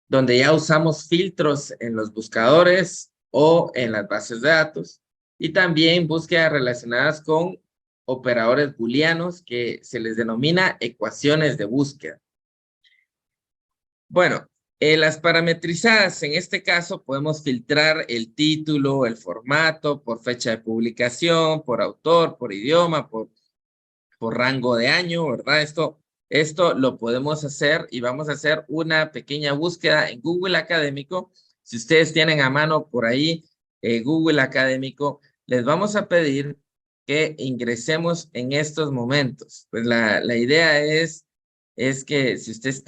Donde ya usamos filtros en los buscadores o en las bases de datos, y también búsquedas relacionadas con operadores booleanos que se les denomina ecuaciones de búsqueda. Bueno, las parametrizadas, en este caso, podemos filtrar el título, el formato, por fecha de publicación, por autor, por idioma, por rango de año, ¿verdad? Esto lo podemos hacer y vamos a hacer una pequeña búsqueda en Google Académico. Si ustedes tienen a mano por ahí Google Académico, les vamos a pedir que ingresemos en estos momentos. Pues la idea es que si usted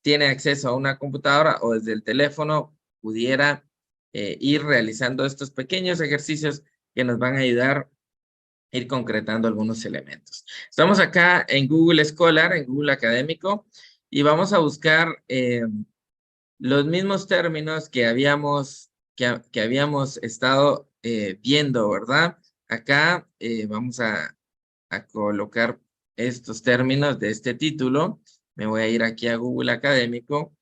tiene acceso a una computadora o desde el teléfono, pudiera ir realizando estos pequeños ejercicios que nos van a ayudar a ir concretando algunos elementos. Estamos acá en Google Scholar, en Google Académico, y vamos a buscar los mismos términos que habíamos estado viendo, ¿verdad? Acá vamos a colocar estos términos de este título. Me voy a ir aquí a Google Académico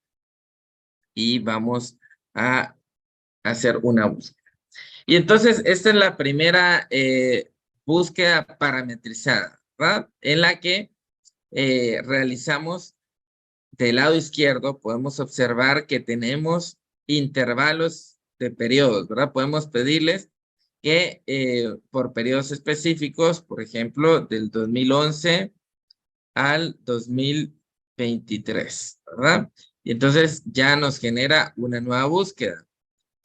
y vamos a hacer una búsqueda. Y entonces, esta es la primera búsqueda parametrizada, ¿verdad? En la que realizamos del lado izquierdo, podemos observar que tenemos intervalos de periodos, ¿verdad? Podemos pedirles que por periodos específicos, por ejemplo, del 2011 al 2023, ¿verdad? Y entonces ya nos genera una nueva búsqueda.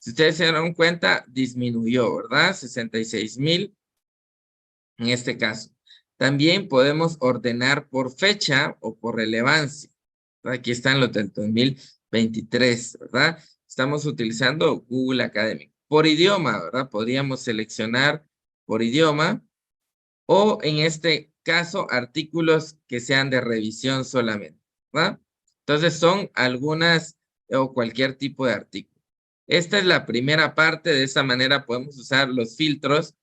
Si ustedes se dieron cuenta, disminuyó, ¿verdad? 66,000 en este caso. También podemos ordenar por fecha o por relevancia. Aquí están los del 2023, ¿verdad? Estamos utilizando Google Academic. Por idioma, ¿verdad? Podríamos seleccionar por idioma o en este caso artículos que sean de revisión solamente, ¿verdad? Entonces son algunas o cualquier tipo de artículo. Esta es la primera parte. De esa manera podemos usar los filtros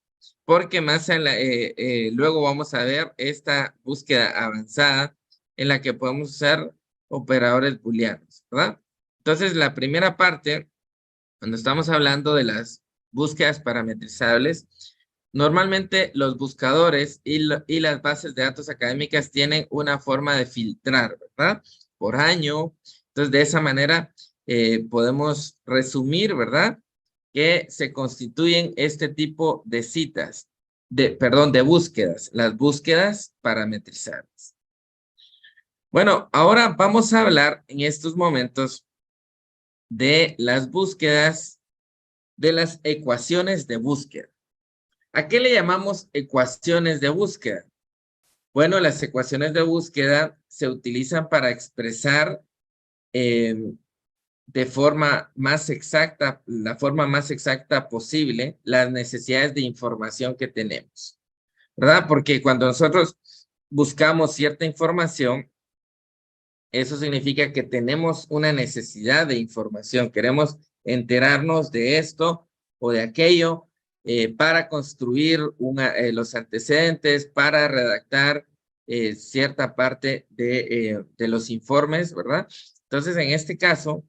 porque más luego vamos a ver esta búsqueda avanzada en la que podemos usar operadores booleanos, ¿verdad? Entonces, la primera parte, cuando estamos hablando de las búsquedas parametrizables, normalmente los buscadores y las bases de datos académicas tienen una forma de filtrar, ¿verdad? Por año. Entonces, de esa manera podemos resumir, ¿verdad? Que se constituyen este tipo de citas, de búsquedas, las búsquedas parametrizables. Bueno, ahora vamos a hablar en estos momentos de las búsquedas, de las ecuaciones de búsqueda. ¿A qué le llamamos ecuaciones de búsqueda? Bueno, las ecuaciones de búsqueda se utilizan para expresar de forma más exacta, la forma más exacta posible, las necesidades de información que tenemos, ¿verdad? Porque cuando nosotros buscamos cierta información, eso significa que tenemos una necesidad de información, queremos enterarnos de esto o de aquello para construir los antecedentes, para redactar cierta parte de los informes, ¿verdad? Entonces, en este caso,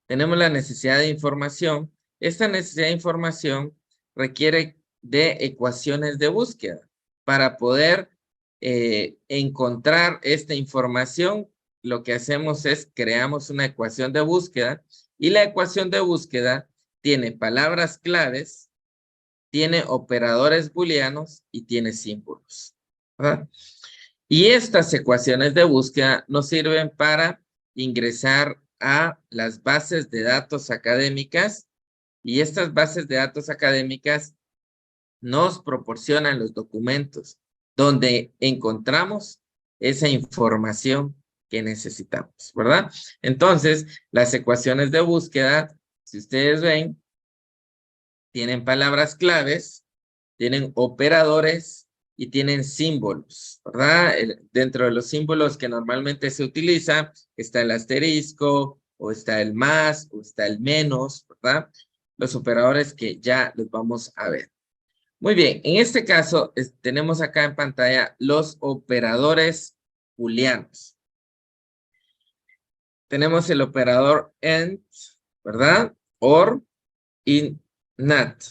tenemos la necesidad de información. Esta necesidad de información requiere de ecuaciones de búsqueda para poder encontrar esta información. Lo que hacemos es creamos una ecuación de búsqueda y la ecuación de búsqueda tiene palabras claves, tiene operadores booleanos y tiene símbolos, ¿verdad? Y estas ecuaciones de búsqueda nos sirven para ingresar a las bases de datos académicas y estas bases de datos académicas nos proporcionan los documentos donde encontramos esa información que necesitamos, ¿verdad? Entonces, las ecuaciones de búsqueda, si ustedes ven, tienen palabras claves, tienen operadores y tienen símbolos, ¿verdad? Dentro de los símbolos que normalmente se utiliza está el asterisco, o está el más, o está el menos, ¿verdad? Los operadores que ya los vamos a ver. Muy bien, en este caso tenemos acá en pantalla los operadores booleanos. Tenemos el operador AND, ¿verdad? OR y NOT.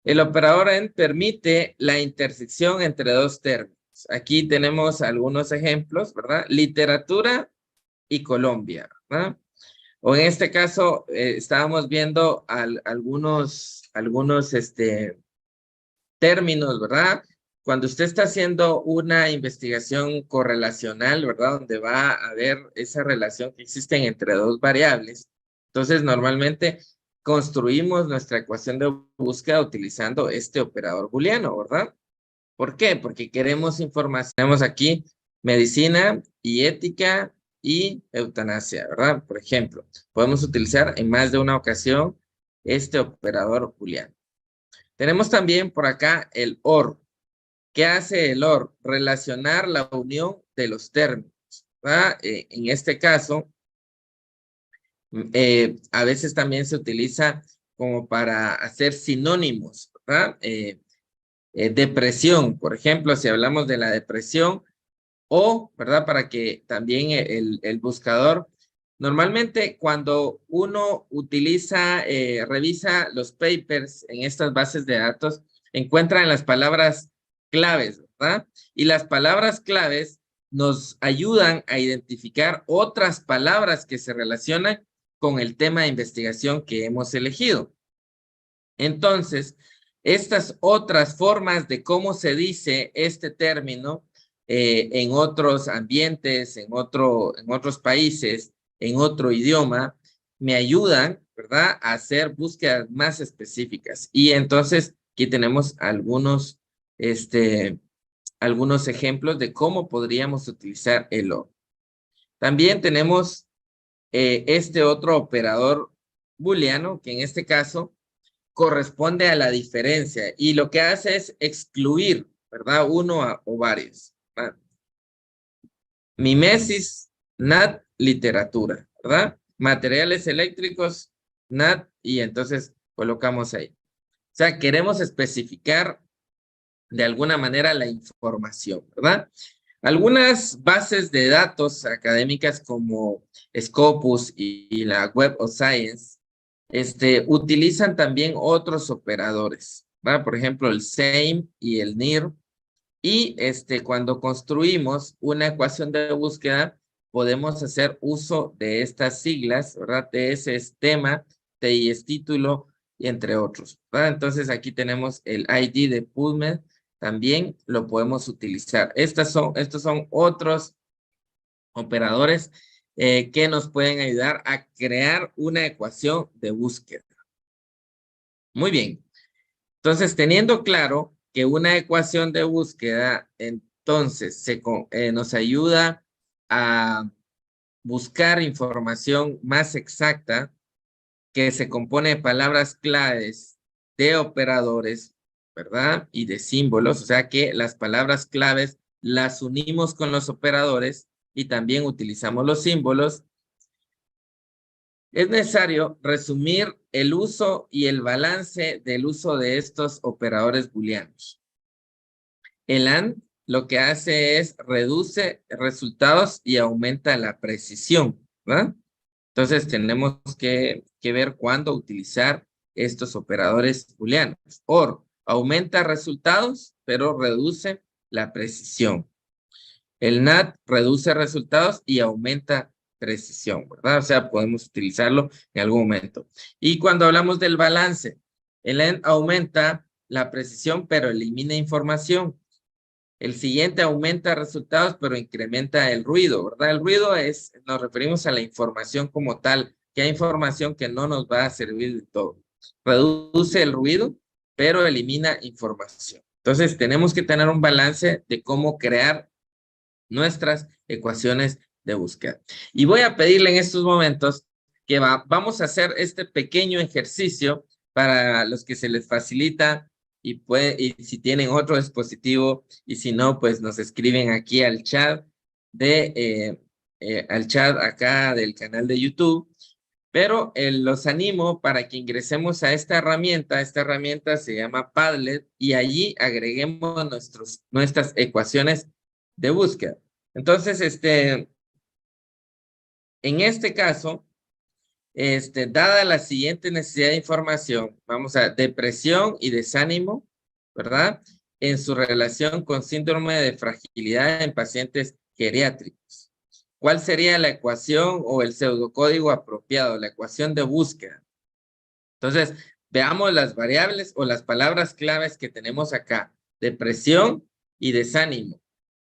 El operador AND permite la intersección entre dos términos. Aquí tenemos algunos ejemplos, ¿verdad? Literatura y Colombia, ¿verdad? O en este caso, estábamos viendo algunos términos, ¿verdad? Cuando usted está haciendo una investigación correlacional, ¿verdad? Donde va a ver esa relación que existe entre dos variables. Entonces, normalmente construimos nuestra ecuación de búsqueda utilizando este operador booleano, ¿verdad? ¿Por qué? Porque queremos información. Tenemos aquí medicina y ética y eutanasia, ¿verdad? Por ejemplo, podemos utilizar en más de una ocasión este operador booleano. Tenemos también por acá el OR. ¿Qué hace el OR? Relacionar la unión de los términos, ¿verdad? En este caso, a veces también se utiliza como para hacer sinónimos, ¿verdad? Depresión, por ejemplo, si hablamos de la depresión, o, ¿verdad? Para que también el buscador, normalmente cuando uno utiliza, revisa los papers en estas bases de datos, encuentran las palabras claves, ¿verdad? Y las palabras claves nos ayudan a identificar otras palabras que se relacionan con el tema de investigación que hemos elegido. Entonces, estas otras formas de cómo se dice este término en otros ambientes, en otros países, en otro idioma, me ayudan, ¿verdad?, a hacer búsquedas más específicas. Y entonces aquí tenemos algunos ejemplos de cómo podríamos utilizar el OR. También tenemos este otro operador booleano, que en este caso corresponde a la diferencia, y lo que hace es excluir, ¿verdad?, uno o varios, ¿verdad? Mimesis, NAT, literatura, ¿verdad? Materiales eléctricos, NAT, y entonces colocamos ahí. O sea, queremos especificar de alguna manera la información, ¿verdad? Algunas bases de datos académicas como Scopus y la Web of Science utilizan también otros operadores, ¿verdad? Por ejemplo, el SAME y el NIR. Y cuando construimos una ecuación de búsqueda, podemos hacer uso de estas siglas, ¿verdad? TS es tema, TI es título, y entre otros, ¿verdad? Entonces aquí tenemos el ID de PubMed, también lo podemos utilizar. Estos son otros operadores que nos pueden ayudar a crear una ecuación de búsqueda. Muy bien. Entonces, teniendo claro que una ecuación de búsqueda, entonces, nos ayuda a buscar información más exacta que se compone de palabras claves, de operadores, ¿verdad? Y de símbolos, o sea que las palabras claves las unimos con los operadores y también utilizamos los símbolos. Es necesario resumir el uso y el balance del uso de estos operadores booleanos. El AND lo que hace es reduce resultados y aumenta la precisión, ¿verdad? Entonces tenemos que ver cuándo utilizar estos operadores booleanos. OR aumenta resultados, pero reduce la precisión. El NAT reduce resultados y aumenta precisión, ¿verdad? O sea, podemos utilizarlo en algún momento. Y cuando hablamos del balance, el AND aumenta la precisión, pero elimina información. El siguiente aumenta resultados, pero incrementa el ruido, ¿verdad? El ruido nos referimos a la información como tal, que hay información que no nos va a servir de todo. Reduce el ruido, pero elimina información. Entonces, tenemos que tener un balance de cómo crear nuestras ecuaciones de búsqueda. Y voy a pedirle en estos momentos que vamos a hacer este pequeño ejercicio para los que se les facilita y si tienen otro dispositivo y si no, pues nos escriben aquí al chat al chat acá del canal de YouTube. Pero los animo para que ingresemos a esta herramienta. Esta herramienta se llama Padlet y allí agreguemos nuestras ecuaciones de búsqueda. Entonces, en este caso, dada la siguiente necesidad de información, vamos a depresión y desánimo, ¿verdad? En su relación con síndrome de fragilidad en pacientes geriátricos. ¿Cuál sería la ecuación o el pseudocódigo apropiado, la ecuación de búsqueda? Entonces, veamos las variables o las palabras claves que tenemos acá. Depresión y desánimo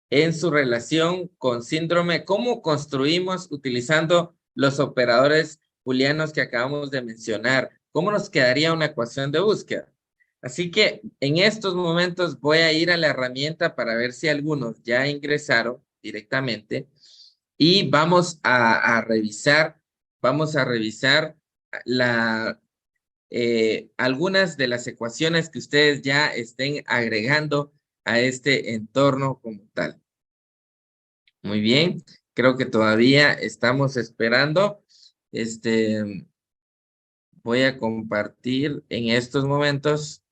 en su relación con síndrome. ¿Cómo construimos utilizando los operadores booleanos que acabamos de mencionar? ¿Cómo nos quedaría una ecuación de búsqueda? Así que en estos momentos voy a ir a la herramienta para ver si algunos ya ingresaron directamente y vamos a revisar algunas de las ecuaciones que ustedes ya estén agregando a este entorno como tal. Muy bien, creo que todavía estamos esperando. Voy a compartir en estos momentos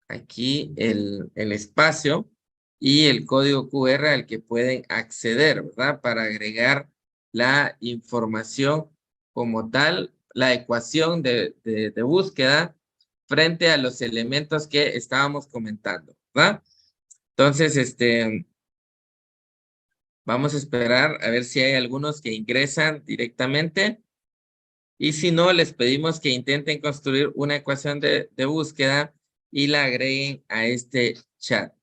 aquí el espacio y el código QR al que pueden acceder, ¿verdad? Para agregar la información como tal, la ecuación de búsqueda frente a los elementos que estábamos comentando, ¿verdad? Entonces, vamos a esperar a ver si hay algunos que ingresan directamente. Y si no, les pedimos que intenten construir una ecuación de búsqueda y la agreguen a este chat.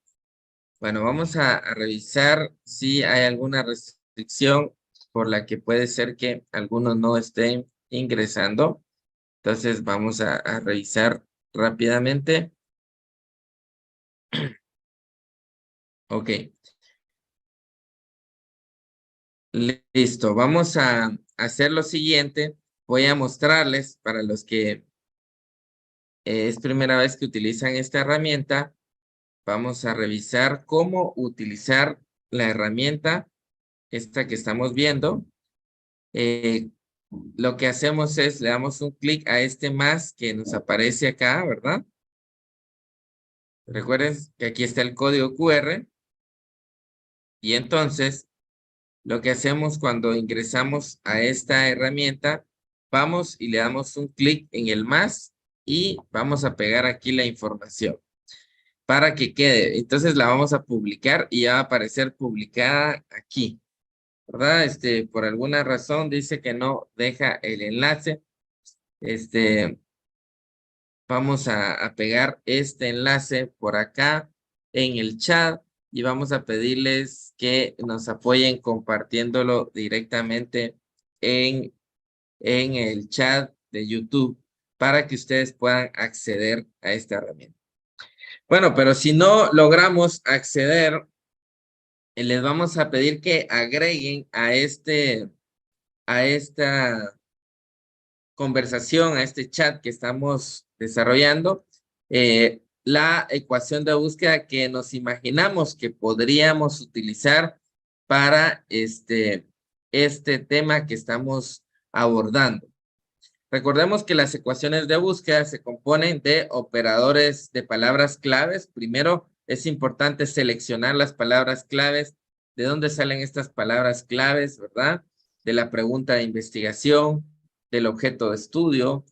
Bueno, vamos a revisar si hay alguna restricción por la que puede ser que algunos no estén ingresando. Entonces vamos a revisar rápidamente. Ok. Listo. Vamos a hacer lo siguiente. Voy a mostrarles para los que es primera vez que utilizan esta herramienta. Vamos a revisar cómo utilizar la herramienta, esta que estamos viendo. Lo que hacemos es, le damos un clic a este más que nos aparece acá, ¿verdad? Recuerden que aquí está el código QR. Y entonces, lo que hacemos cuando ingresamos a esta herramienta, vamos y le damos un clic en el más y vamos a pegar aquí la información para que quede. Entonces la vamos a publicar y ya va a aparecer publicada aquí, ¿verdad? Por alguna razón dice que no deja el enlace. Vamos a pegar este enlace por acá en el chat y vamos a pedirles que nos apoyen compartiéndolo directamente en el chat de YouTube para que ustedes puedan acceder a esta herramienta. Bueno, pero si no logramos acceder, les vamos a pedir que agreguen a esta conversación, a este chat que estamos desarrollando, la ecuación de búsqueda que nos imaginamos que podríamos utilizar para este tema que estamos abordando. Recordemos que las ecuaciones de búsqueda se componen de operadores de palabras claves. Primero es importante seleccionar las palabras claves. ¿De dónde salen estas palabras claves, verdad? De la pregunta de investigación, del objeto de estudio.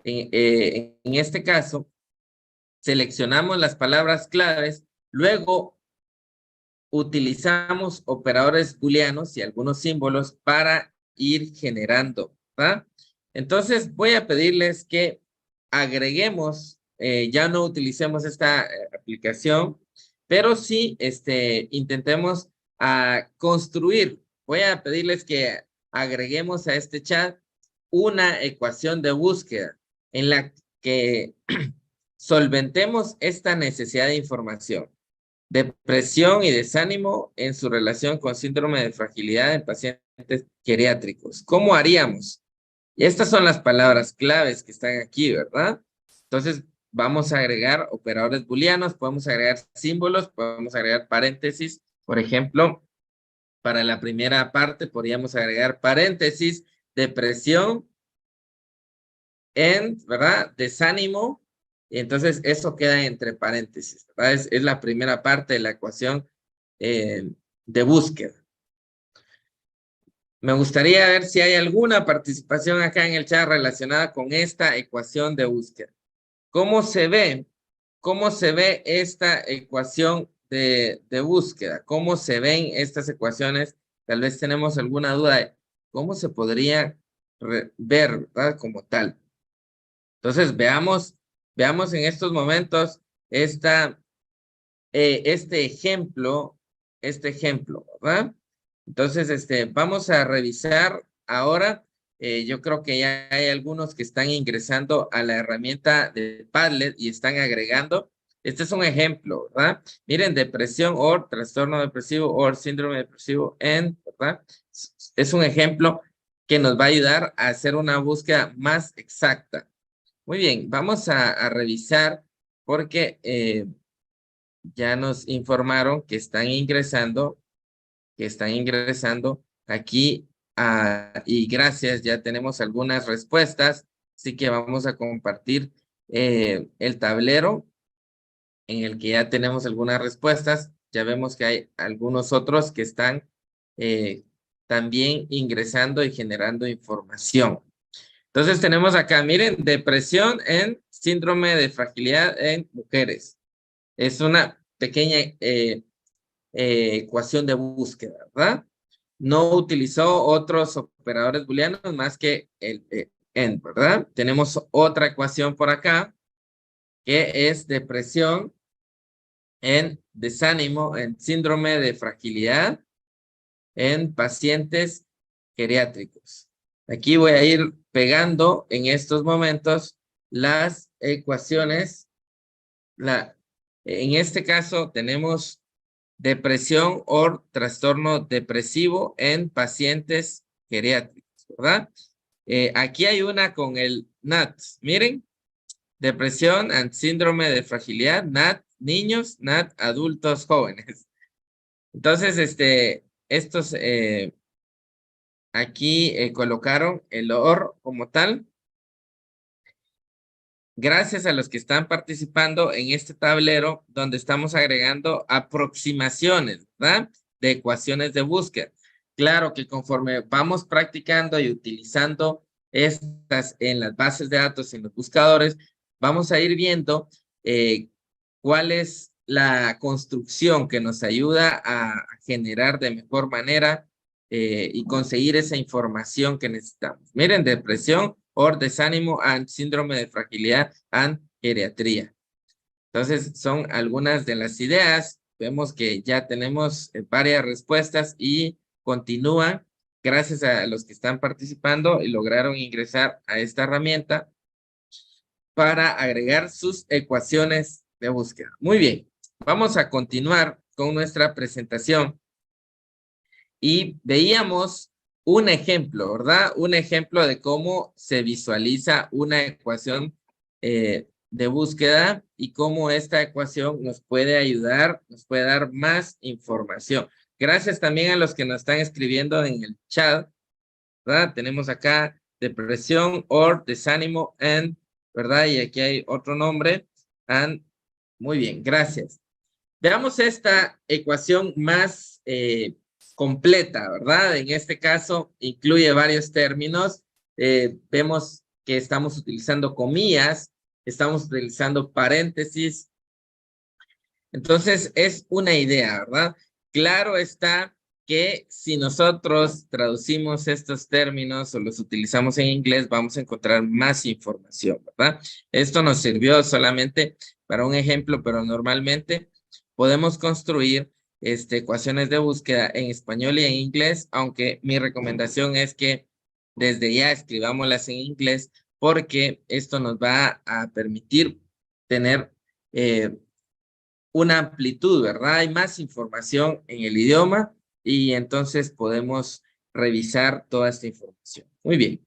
En este caso, seleccionamos las palabras claves, luego utilizamos operadores booleanos y algunos símbolos para ir generando, ¿verdad? Entonces voy a pedirles que agreguemos, ya no utilicemos esta aplicación, pero sí intentemos construir. Voy a pedirles que agreguemos a este chat una ecuación de búsqueda en la que solventemos esta necesidad de información. Depresión y desánimo en su relación con síndrome de fragilidad en pacientes geriátricos. ¿Cómo haríamos? Y estas son las palabras claves que están aquí, ¿verdad? Entonces, vamos a agregar operadores booleanos, podemos agregar símbolos, podemos agregar paréntesis. Por ejemplo, para la primera parte podríamos agregar paréntesis, depresión en, ¿verdad? Desánimo. Y entonces eso queda entre paréntesis, ¿verdad? Es la primera parte de la ecuación de búsqueda. Me gustaría ver si hay alguna participación acá en el chat relacionada con esta ecuación de búsqueda. ¿Cómo se ve? ¿Cómo se ve esta ecuación de búsqueda? ¿Cómo se ven estas ecuaciones? Tal vez tenemos alguna duda de cómo se podría ver, ¿verdad? Como tal. Entonces, veamos en estos momentos este ejemplo, ¿verdad? Entonces, vamos a revisar ahora. Yo creo que ya hay algunos que están ingresando a la herramienta de Padlet y están agregando. Este es un ejemplo, ¿verdad? Miren, depresión o trastorno depresivo o síndrome depresivo ¿verdad? Es un ejemplo que nos va a ayudar a hacer una búsqueda más exacta. Muy bien, vamos a revisar porque ya nos informaron que están ingresando aquí y gracias, ya tenemos algunas respuestas, así que vamos a compartir el tablero en el que ya tenemos algunas respuestas. Ya vemos que hay algunos otros que están también ingresando y generando información. Entonces tenemos acá, miren, depresión en síndrome de fragilidad en mujeres. Es una pequeña ecuación de búsqueda, ¿verdad? No utilizó otros operadores booleanos más que el en, ¿verdad? Tenemos otra ecuación por acá, que es depresión en desánimo, en síndrome de fragilidad, en pacientes geriátricos. Aquí voy a ir pegando en estos momentos las ecuaciones. En este caso tenemos depresión o trastorno depresivo en pacientes geriátricos, ¿verdad? Aquí hay una con el NAT. Miren, depresión and síndrome de fragilidad, NAT niños, NAT adultos jóvenes. Entonces, estos aquí colocaron el OR como tal. Gracias a los que están participando en este tablero donde estamos agregando aproximaciones, ¿verdad? De ecuaciones de búsqueda. Claro que conforme vamos practicando y utilizando estas en las bases de datos, en los buscadores, vamos a ir viendo cuál es la construcción que nos ayuda a generar de mejor manera y conseguir esa información que necesitamos. Miren, depresión o desánimo and síndrome de fragilidad and geriatría. Entonces, son algunas de las ideas. Vemos que ya tenemos varias respuestas y continúan gracias a los que están participando y lograron ingresar a esta herramienta para agregar sus ecuaciones de búsqueda. Muy bien, vamos a continuar con nuestra presentación. Y veíamos un ejemplo, ¿verdad? Un ejemplo de cómo se visualiza una ecuación de búsqueda y cómo esta ecuación nos puede ayudar, nos puede dar más información. Gracias también a los que nos están escribiendo en el chat, ¿verdad? Tenemos acá depresión or desánimo and, ¿verdad? Y aquí hay otro nombre, and, muy bien, gracias. Veamos esta ecuación más completa, ¿verdad? En este caso incluye varios términos. Vemos que estamos utilizando comillas, estamos utilizando paréntesis. Entonces es una idea, ¿verdad? Claro está que si nosotros traducimos estos términos o los utilizamos en inglés, vamos a encontrar más información, ¿verdad? Esto nos sirvió solamente para un ejemplo, pero normalmente podemos construir ecuaciones de búsqueda en español y en inglés, aunque mi recomendación es que desde ya escribámoslas en inglés porque esto nos va a permitir tener una amplitud, ¿verdad? Hay más información en el idioma y entonces podemos revisar toda esta información. Muy bien.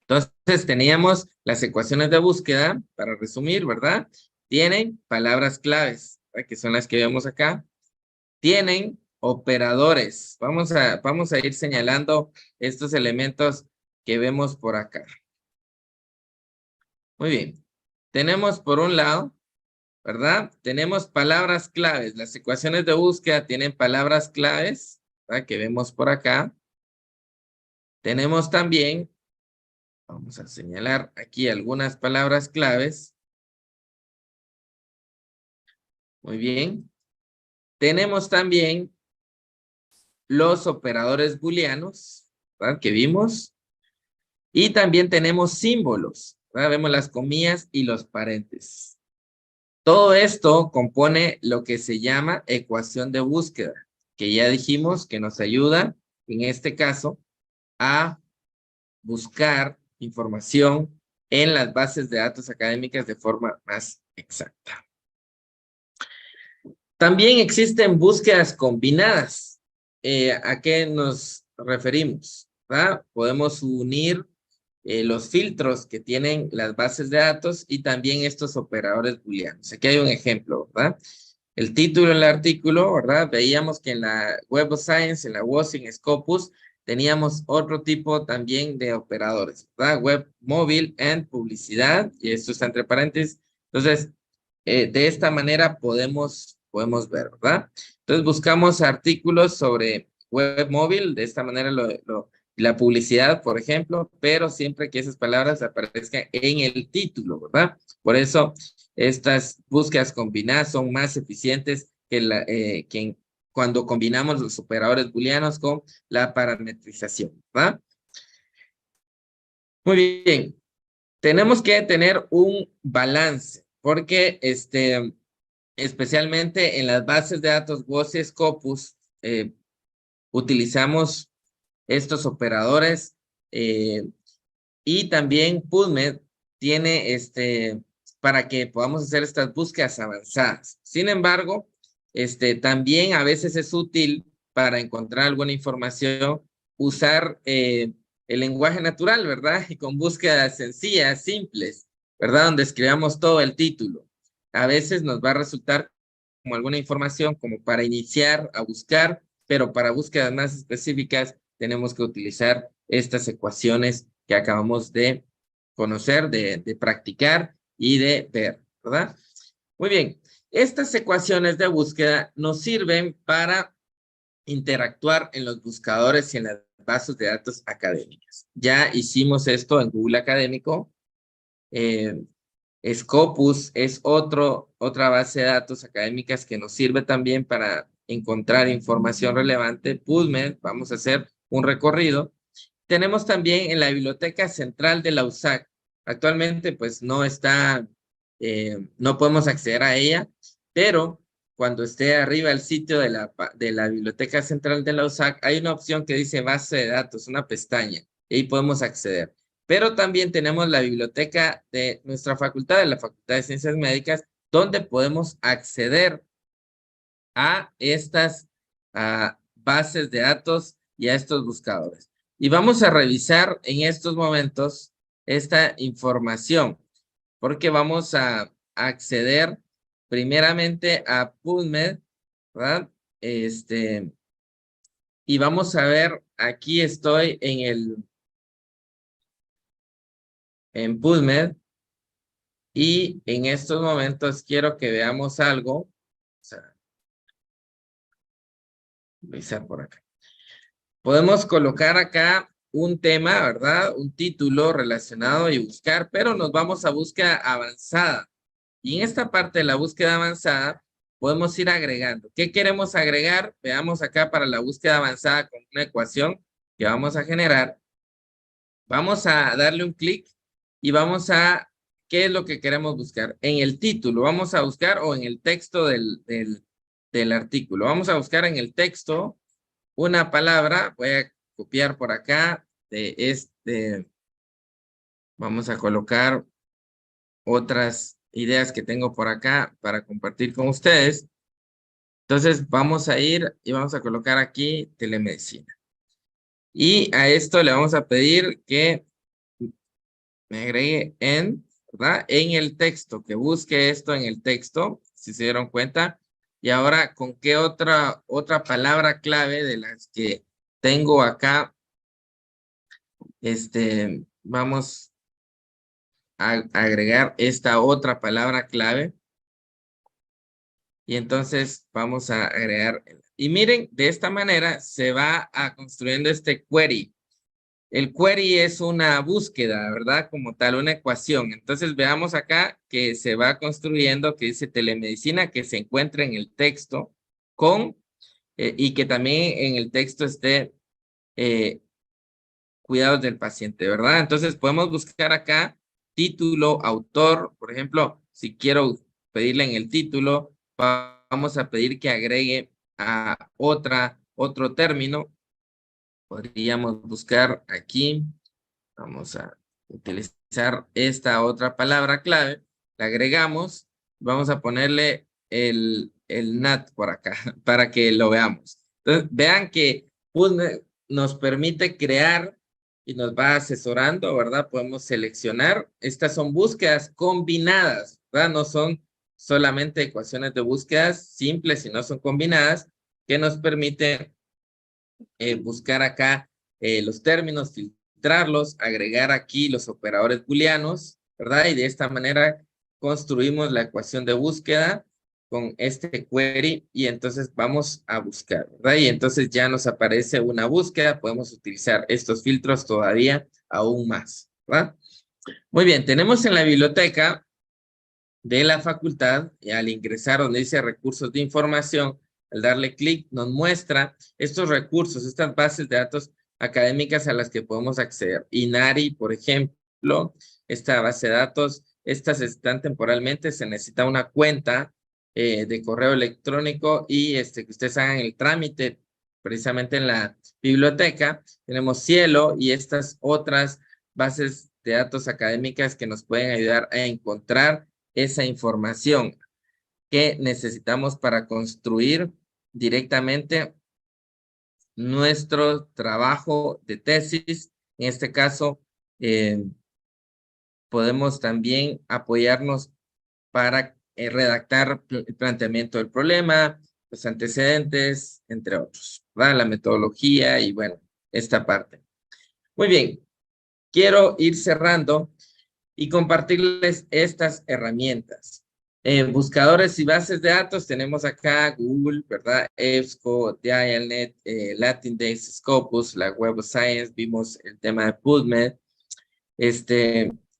Entonces teníamos las ecuaciones de búsqueda, para resumir, ¿verdad? Tienen palabras claves, ¿verdad? Que son las que vemos acá. Tienen operadores. Vamos a ir señalando estos elementos que vemos por acá. Muy bien. Tenemos por un lado, ¿verdad? Tenemos palabras claves. Las ecuaciones de búsqueda tienen palabras claves, ¿verdad? Que vemos por acá. Tenemos también, vamos a señalar aquí algunas palabras claves. Muy bien. Tenemos también los operadores booleanos, ¿verdad? Que vimos. Y también tenemos símbolos, ¿verdad? Vemos las comillas y los paréntesis. Todo esto compone lo que se llama ecuación de búsqueda, que ya dijimos que nos ayuda, en este caso, a buscar información en las bases de datos académicas de forma más exacta. También existen búsquedas combinadas. ¿A qué nos referimos? ¿Verdad? Podemos unir los filtros que tienen las bases de datos y también estos operadores booleanos. Aquí hay un ejemplo, ¿verdad? El título del artículo, ¿verdad? Veíamos que en la Web of Science, en la WOS, en Scopus, teníamos otro tipo también de operadores, ¿verdad? Web móvil and publicidad, y esto está entre paréntesis. Entonces, de esta manera podemos ver, ¿verdad? Entonces, buscamos artículos sobre web móvil, de esta manera la publicidad, por ejemplo, pero siempre que esas palabras aparezcan en el título, ¿verdad? Por eso estas búsquedas combinadas son más eficientes que cuando combinamos los operadores booleanos con la parametrización, ¿verdad? Muy bien. Tenemos que tener un balance, porque especialmente en las bases de datos WOS y Scopus, utilizamos estos operadores y también PubMed tiene para que podamos hacer estas búsquedas avanzadas. Sin embargo, también a veces es útil para encontrar alguna información usar el lenguaje natural, ¿verdad? Y con búsquedas sencillas, simples, ¿verdad? Donde escribamos todo el título. A veces nos va a resultar como alguna información como para iniciar a buscar, pero para búsquedas más específicas tenemos que utilizar estas ecuaciones que acabamos de conocer, de practicar y de ver, ¿verdad? Muy bien, estas ecuaciones de búsqueda nos sirven para interactuar en los buscadores y en las bases de datos académicas. Ya hicimos esto en Google Académico. Scopus es otra base de datos académicas que nos sirve también para encontrar información relevante. PubMed, vamos a hacer un recorrido. Tenemos también en la Biblioteca Central de la USAC. Actualmente, pues no está, no podemos acceder a ella, pero cuando esté arriba el sitio de la Biblioteca Central de la USAC, hay una opción que dice base de datos, una pestaña, y ahí podemos acceder. Pero también tenemos la biblioteca de nuestra facultad, de la Facultad de Ciencias Médicas, donde podemos acceder a estas bases de datos y a estos buscadores. Y vamos a revisar en estos momentos esta información, porque vamos a acceder primeramente a PubMed, ¿verdad? Y vamos a ver, aquí estoy en PubMed, y en estos momentos quiero que veamos algo. O sea, revisar por acá. Podemos colocar acá un tema, ¿verdad? Un título relacionado y buscar, pero nos vamos a búsqueda avanzada. Y en esta parte de la búsqueda avanzada, podemos ir agregando. ¿Qué queremos agregar? Veamos acá para la búsqueda avanzada con una ecuación que vamos a generar. Vamos a darle un clic y vamos a, ¿qué es lo que queremos buscar? En el título, vamos a buscar o en el texto del artículo. Vamos a buscar en el texto una palabra, voy a copiar por acá vamos a colocar otras ideas que tengo por acá para compartir con ustedes. Entonces vamos a ir y vamos a colocar aquí telemedicina. Y a esto le vamos a pedir que me agregue ¿verdad? En el texto, que busque esto en el texto, si se dieron cuenta. Y ahora, ¿con qué otra palabra clave de las que tengo acá? Vamos a agregar esta otra palabra clave. Y entonces vamos a agregar. Y miren, de esta manera se va construyendo este query. El query es una búsqueda, ¿verdad? Como tal, una ecuación. Entonces veamos acá que se va construyendo, que dice telemedicina, que se encuentra en el texto y que también en el texto esté cuidados del paciente, ¿verdad? Entonces podemos buscar acá título, autor, por ejemplo, si quiero pedirle en el título, vamos a pedir que agregue a otro término. Podríamos buscar aquí, vamos a utilizar esta otra palabra clave, la agregamos, vamos a ponerle el NAT por acá para que lo veamos. Entonces, vean que nos permite crear y nos va asesorando, ¿verdad? Podemos seleccionar. Estas son búsquedas combinadas, ¿verdad? No son solamente ecuaciones de búsquedas simples, sino son combinadas que nos permiten buscar acá los términos, filtrarlos, agregar aquí los operadores booleanos, ¿verdad? Y de esta manera construimos la ecuación de búsqueda con este query y entonces vamos a buscar, ¿verdad? Y entonces ya nos aparece una búsqueda, podemos utilizar estos filtros todavía aún más, ¿verdad? Muy bien, tenemos en la biblioteca de la facultad, y al ingresar donde dice recursos de información, al darle clic nos muestra estos recursos, estas bases de datos académicas a las que podemos acceder. INARI, por ejemplo, esta base de datos, estas están temporalmente, se necesita una cuenta de correo electrónico y que ustedes hagan el trámite precisamente en la biblioteca. Tenemos Cielo y estas otras bases de datos académicas que nos pueden ayudar a encontrar esa información que necesitamos para construir directamente nuestro trabajo de tesis. En este caso, podemos también apoyarnos para redactar el planteamiento del problema, los antecedentes, entre otros, ¿verdad? La metodología y bueno, esta parte. Muy bien, quiero ir cerrando y compartirles estas herramientas. Buscadores y bases de datos, tenemos acá Google, ¿verdad? EBSCO, Dialnet, LatinDex, Scopus, la Web of Science, vimos el tema de PubMed.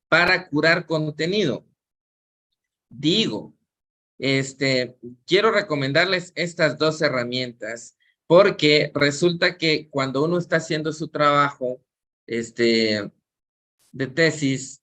Para curar contenido, digo, quiero recomendarles estas dos herramientas porque resulta que cuando uno está haciendo su trabajo, de tesis,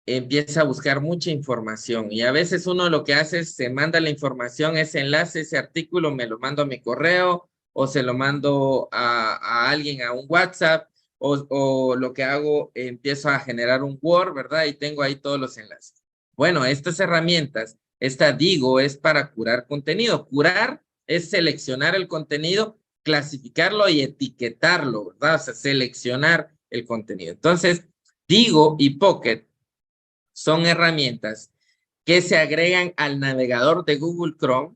empieza a buscar mucha información y a veces uno lo que hace es se manda la información, ese enlace, ese artículo, me lo mando a mi correo o se lo mando a alguien a un WhatsApp o lo que hago, empiezo a generar un Word, ¿verdad? Y tengo ahí todos los enlaces. Bueno, estas herramientas, esta digo, es para curar contenido. Curar es seleccionar el contenido, clasificarlo y etiquetarlo, ¿verdad? O sea, seleccionar el contenido. Entonces, Digo y Pocket son herramientas que se agregan al navegador de Google Chrome,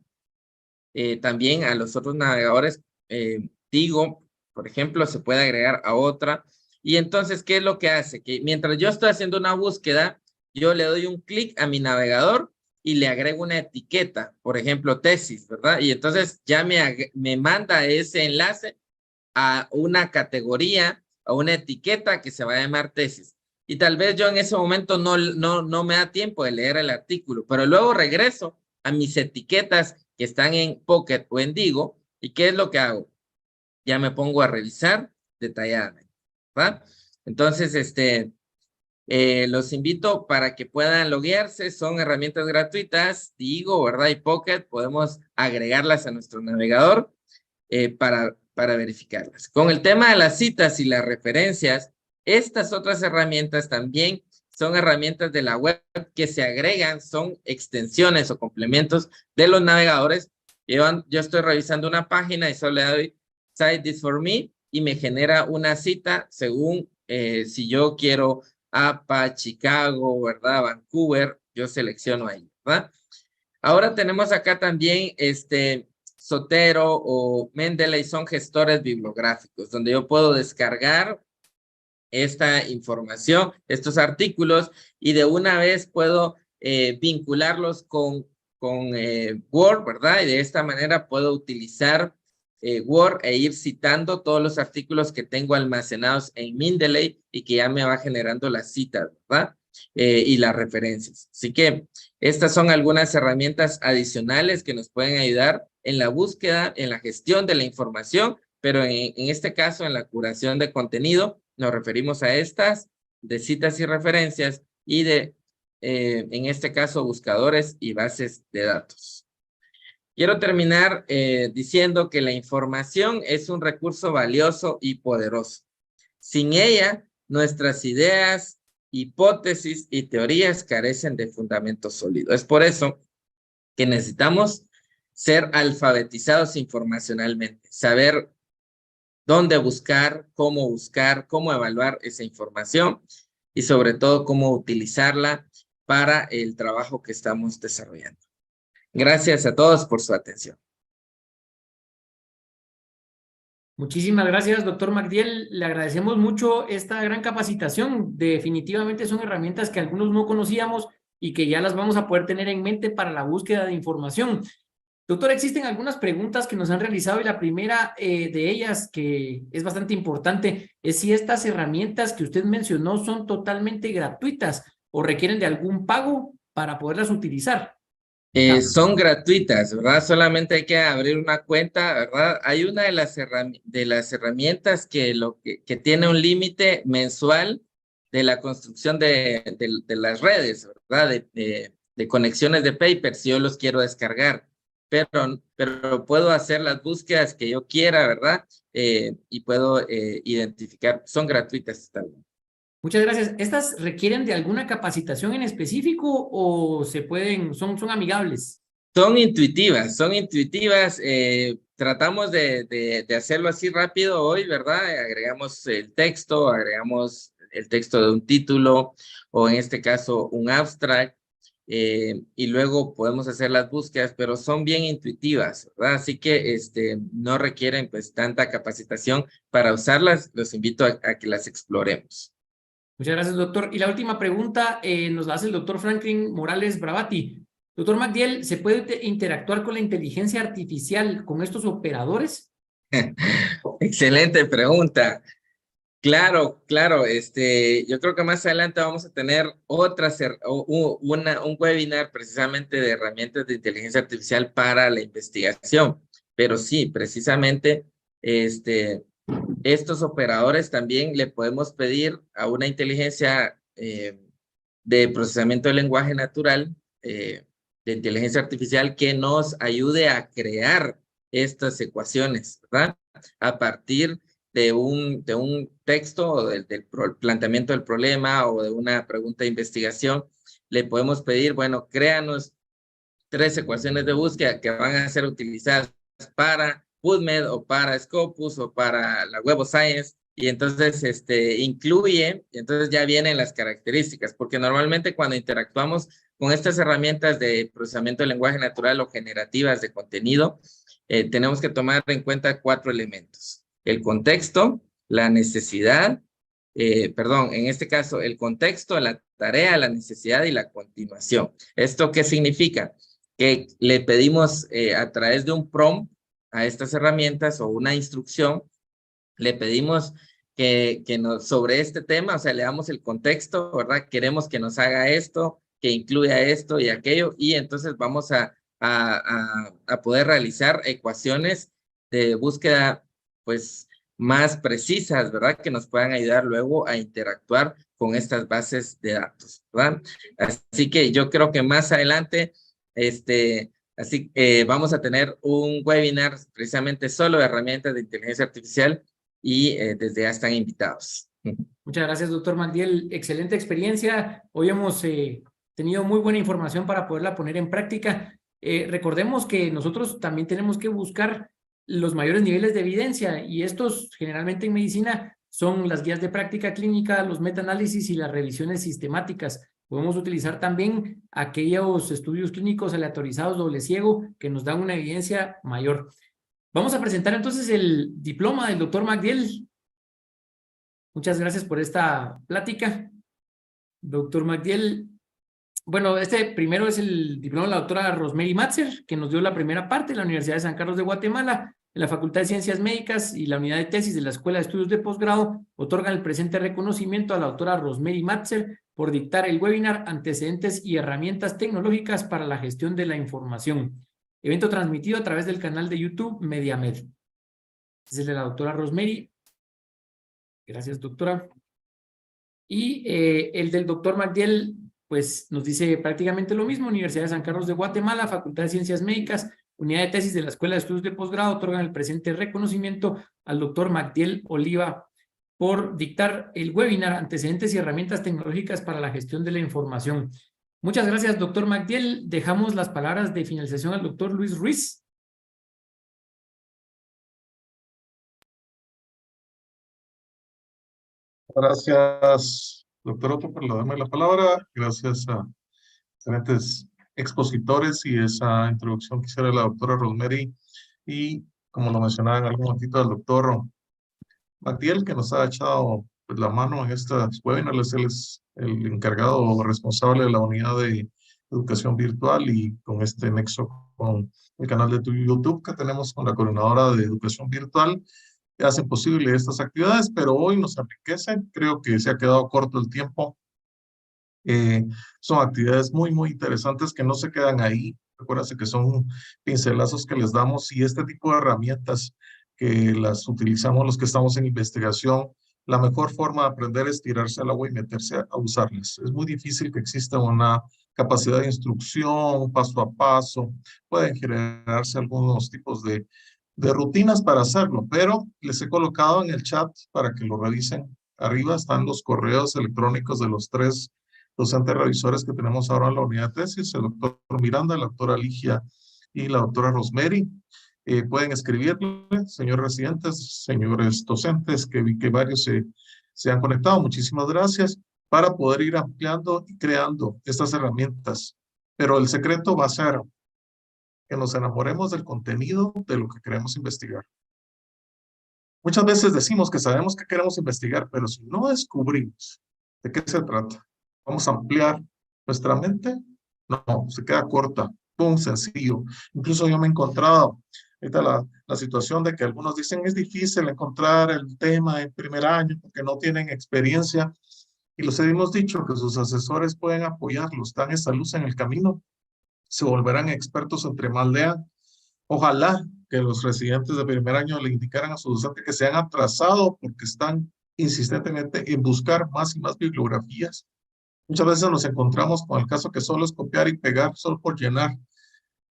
también a los otros navegadores. Digo, por ejemplo, se puede agregar a otra. Y entonces, ¿qué es lo que hace? Que mientras yo estoy haciendo una búsqueda, yo le doy un clic a mi navegador y le agrego una etiqueta, por ejemplo, tesis, ¿verdad? Y entonces ya me manda ese enlace a una categoría, a una etiqueta que se va a llamar tesis. Y tal vez yo en ese momento no me da tiempo de leer el artículo, pero luego regreso a mis etiquetas que están en Pocket o en Digo, ¿y qué es lo que hago? Ya me pongo a revisar detalladamente, ¿va? Entonces, los invito para que puedan loguearse, son herramientas gratuitas, Digo, ¿verdad? Y Pocket, podemos agregarlas a nuestro navegador para verificarlas. Con el tema de las citas y las referencias, estas otras herramientas también son herramientas de la web que se agregan, son extensiones o complementos de los navegadores. Yo estoy revisando una página y solo le doy Cite this for me y me genera una cita según si yo quiero APA, Chicago, ¿verdad? Vancouver, yo selecciono ahí, ¿verdad? Ahora tenemos acá también Zotero o Mendeley, son gestores bibliográficos, donde yo puedo descargar esta información, estos artículos, y de una vez puedo vincularlos con Word, ¿verdad? Y de esta manera puedo utilizar Word e ir citando todos los artículos que tengo almacenados en Mendeley y que ya me va generando las citas, ¿verdad? Y las referencias. Así que estas son algunas herramientas adicionales que nos pueden ayudar en la búsqueda, en la gestión de la información, pero en este caso, en la curación de contenido, nos referimos a estas de citas y referencias y en este caso, buscadores y bases de datos. Quiero terminar diciendo que la información es un recurso valioso y poderoso. Sin ella, nuestras ideas, hipótesis y teorías carecen de fundamento sólido. Es por eso que necesitamos ser alfabetizados informacionalmente, saber dónde buscar, cómo evaluar esa información y sobre todo cómo utilizarla para el trabajo que estamos desarrollando. Gracias a todos por su atención. Muchísimas gracias, doctor Magdiel. Le agradecemos mucho esta gran capacitación. Definitivamente son herramientas que algunos no conocíamos y que ya las vamos a poder tener en mente para la búsqueda de información. Doctor, existen algunas preguntas que nos han realizado y la primera de ellas, que es bastante importante, es si estas herramientas que usted mencionó son totalmente gratuitas o requieren de algún pago para poderlas utilizar. Son gratuitas, ¿verdad? Solamente hay que abrir una cuenta, ¿verdad? Hay una de las herramientas que tiene un límite mensual de la construcción de las redes, ¿verdad? de conexiones de papers si yo los quiero descargar, pero puedo hacer las búsquedas que yo quiera, ¿verdad? Y puedo identificar, son gratuitas también. Muchas gracias. ¿Estas requieren de alguna capacitación en específico o son amigables? Son intuitivas, tratamos de hacerlo así rápido hoy, ¿verdad? Agregamos el texto de un título, o en este caso un abstract, y luego podemos hacer las búsquedas, pero son bien intuitivas, ¿verdad? Así que no requieren pues tanta capacitación para usarlas. Los invito a que las exploremos. Muchas gracias, doctor. Y la última pregunta nos la hace el doctor Franklin Morales Bravati. Doctor Magdiel, ¿se puede interactuar con la inteligencia artificial con estos operadores? Excelente pregunta. Claro. Yo creo que más adelante vamos a tener un webinar precisamente de herramientas de inteligencia artificial para la investigación. Pero sí, precisamente, estos operadores también le podemos pedir a una inteligencia de procesamiento de lenguaje natural, de inteligencia artificial, que nos ayude a crear estas ecuaciones, ¿verdad? A partir de un texto o del planteamiento del problema o de una pregunta de investigación, le podemos pedir, bueno, créanos 3 ecuaciones de búsqueda que van a ser utilizadas para PubMed o para Scopus o para la Web of Science, y entonces incluye, y entonces ya vienen las características, porque normalmente cuando interactuamos con estas herramientas de procesamiento de lenguaje natural o generativas de contenido, tenemos que tomar en cuenta 4 elementos: el contexto, la necesidad, en este caso, el contexto, la tarea, la necesidad y la continuación. ¿Esto qué significa? Que le pedimos a través de un prompt a estas herramientas o una instrucción, le pedimos que sobre este tema, o sea, le damos el contexto, ¿verdad? Queremos que nos haga esto, que incluya esto y aquello, y entonces vamos a poder realizar ecuaciones de búsqueda, pues, más precisas, ¿verdad? Que nos puedan ayudar luego a interactuar con estas bases de datos, ¿verdad? Así que yo creo que más adelante, vamos a tener un webinar precisamente solo de herramientas de inteligencia artificial, y desde ya están invitados. Muchas gracias, doctor Magdiel. Excelente experiencia. Hoy hemos tenido muy buena información para poderla poner en práctica. Recordemos que nosotros también tenemos que buscar los mayores niveles de evidencia, y estos generalmente en medicina son las guías de práctica clínica, los metaanálisis y las revisiones sistemáticas. Podemos utilizar también aquellos estudios clínicos aleatorizados doble ciego que nos dan una evidencia mayor. Vamos a presentar entonces el diploma del doctor Magdiel. Muchas gracias por esta plática. Doctor Magdiel, bueno, primero es el diploma de la doctora Rosemary Matzer, que nos dio la primera parte de la Universidad de San Carlos de Guatemala. En la Facultad de Ciencias Médicas y la Unidad de Tesis de la Escuela de Estudios de Posgrado otorgan el presente reconocimiento a la doctora Rosemary Matzer por dictar el webinar Antecedentes y herramientas tecnológicas para la gestión de la información. Evento transmitido a través del canal de YouTube MediaMed. Ese es de la doctora Rosemary. Gracias, doctora. Y el del doctor Magdiel, pues nos dice prácticamente lo mismo. Universidad de San Carlos de Guatemala, Facultad de Ciencias Médicas, Unidad de Tesis de la Escuela de Estudios de Posgrado, otorgan el presente reconocimiento al doctor Magdiel Oliva por dictar el webinar Antecedentes y herramientas tecnológicas para la gestión de la información. Muchas gracias, doctor Magdiel. Dejamos las palabras de finalización al doctor Luis Ruiz. Gracias, doctor Otto, por darme la palabra. Gracias a excelentes expositores y esa introducción que hiciera la doctora Rosemary, y como lo mencionaba en algún momentito el doctor Magdiel, que nos ha echado pues, la mano en estas webinars. Él es el encargado responsable de la unidad de educación virtual, y con este nexo con el canal de YouTube que tenemos con la coordinadora de educación virtual, que hacen posible estas actividades, pero hoy nos enriquecen. Creo que se ha quedado corto el tiempo. Son actividades muy, muy interesantes que no se quedan ahí. Recuérdense que son pincelazos que les damos, y este tipo de herramientas que las utilizamos los que estamos en investigación, la mejor forma de aprender es tirarse al agua y meterse a usarlas. Es muy difícil que exista una capacidad de instrucción, paso a paso. Pueden generarse algunos tipos de rutinas para hacerlo, pero les he colocado en el chat para que lo revisen. Arriba están los correos electrónicos de los 3 docentes revisores que tenemos ahora en la unidad de tesis, el doctor Miranda, la doctora Ligia y la doctora Rosemary. Pueden escribirle, señores residentes, señores docentes, que vi que varios se han conectado. Muchísimas gracias, para poder ir ampliando y creando estas herramientas. Pero el secreto va a ser que nos enamoremos del contenido de lo que queremos investigar. Muchas veces decimos que sabemos que queremos investigar, pero si no descubrimos de qué se trata, vamos a ampliar nuestra mente, no, se queda corta, pum, sencillo. Incluso yo me he encontrado ahorita la situación de que algunos dicen es difícil encontrar el tema en primer año porque no tienen experiencia, y los hemos dicho que sus asesores pueden apoyarlos, dan esa luz en el camino, se volverán expertos entre más lean. Ojalá que los residentes de primer año le indicaran a sus docentes que se han atrasado porque están insistentemente en buscar más y más bibliografías. Muchas veces nos encontramos con el caso que solo es copiar y pegar, solo por llenar.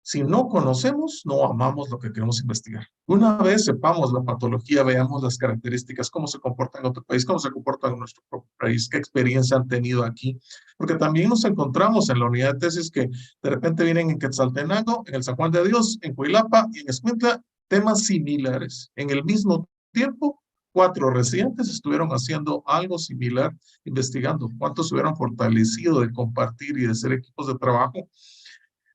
Si no conocemos, no amamos lo que queremos investigar. Una vez sepamos la patología, veamos las características, cómo se comporta en otro país, cómo se comporta en nuestro propio país, qué experiencia han tenido aquí. Porque también nos encontramos en la unidad de tesis que de repente vienen en Quetzaltenango, en el San Juan de Dios, en Cuilapa y en Escuintla, temas similares. En el mismo tiempo, 4 residentes estuvieron haciendo algo similar, investigando. ¿Cuántos se hubieran fortalecido de compartir y de ser equipos de trabajo?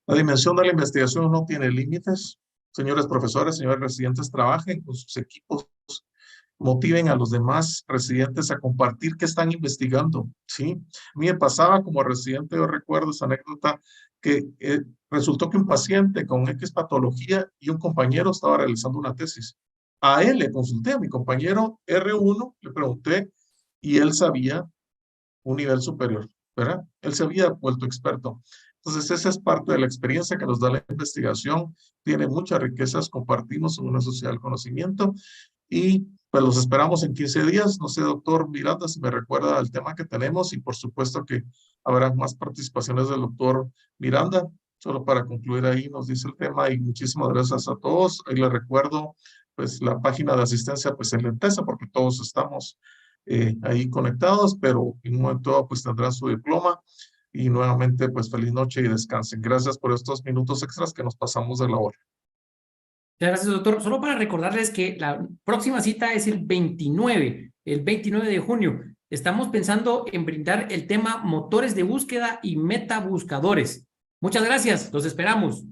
La dimensión de la investigación no tiene límites. Señores profesores, señores residentes, trabajen con sus equipos, motiven a los demás residentes a compartir qué están investigando, ¿sí? A mí me pasaba como residente, yo recuerdo esa anécdota, que resultó que un paciente con X patología y un compañero estaba realizando una tesis. A él le consulté, a mi compañero R1, le pregunté, y él sabía un nivel superior, ¿verdad? Él se había vuelto experto. Entonces, esa es parte de la experiencia que nos da la investigación. Tiene muchas riquezas, compartimos en una sociedad del conocimiento y pues los esperamos en 15 días. No sé, doctor Miranda, si me recuerda el tema que tenemos y por supuesto que habrá más participaciones del doctor Miranda. Solo para concluir ahí nos dice el tema y muchísimas gracias a todos. Ahí les recuerdo pues la página de asistencia pues en Lentesa porque todos estamos ahí conectados, pero en un momento dado pues tendrán su diploma. Y nuevamente, pues feliz noche y descansen. Gracias por estos minutos extras que nos pasamos de la hora. Muchas gracias, doctor. Solo para recordarles que la próxima cita es el 29 de junio. Estamos pensando en brindar el tema motores de búsqueda y metabuscadores. Muchas gracias. Los esperamos.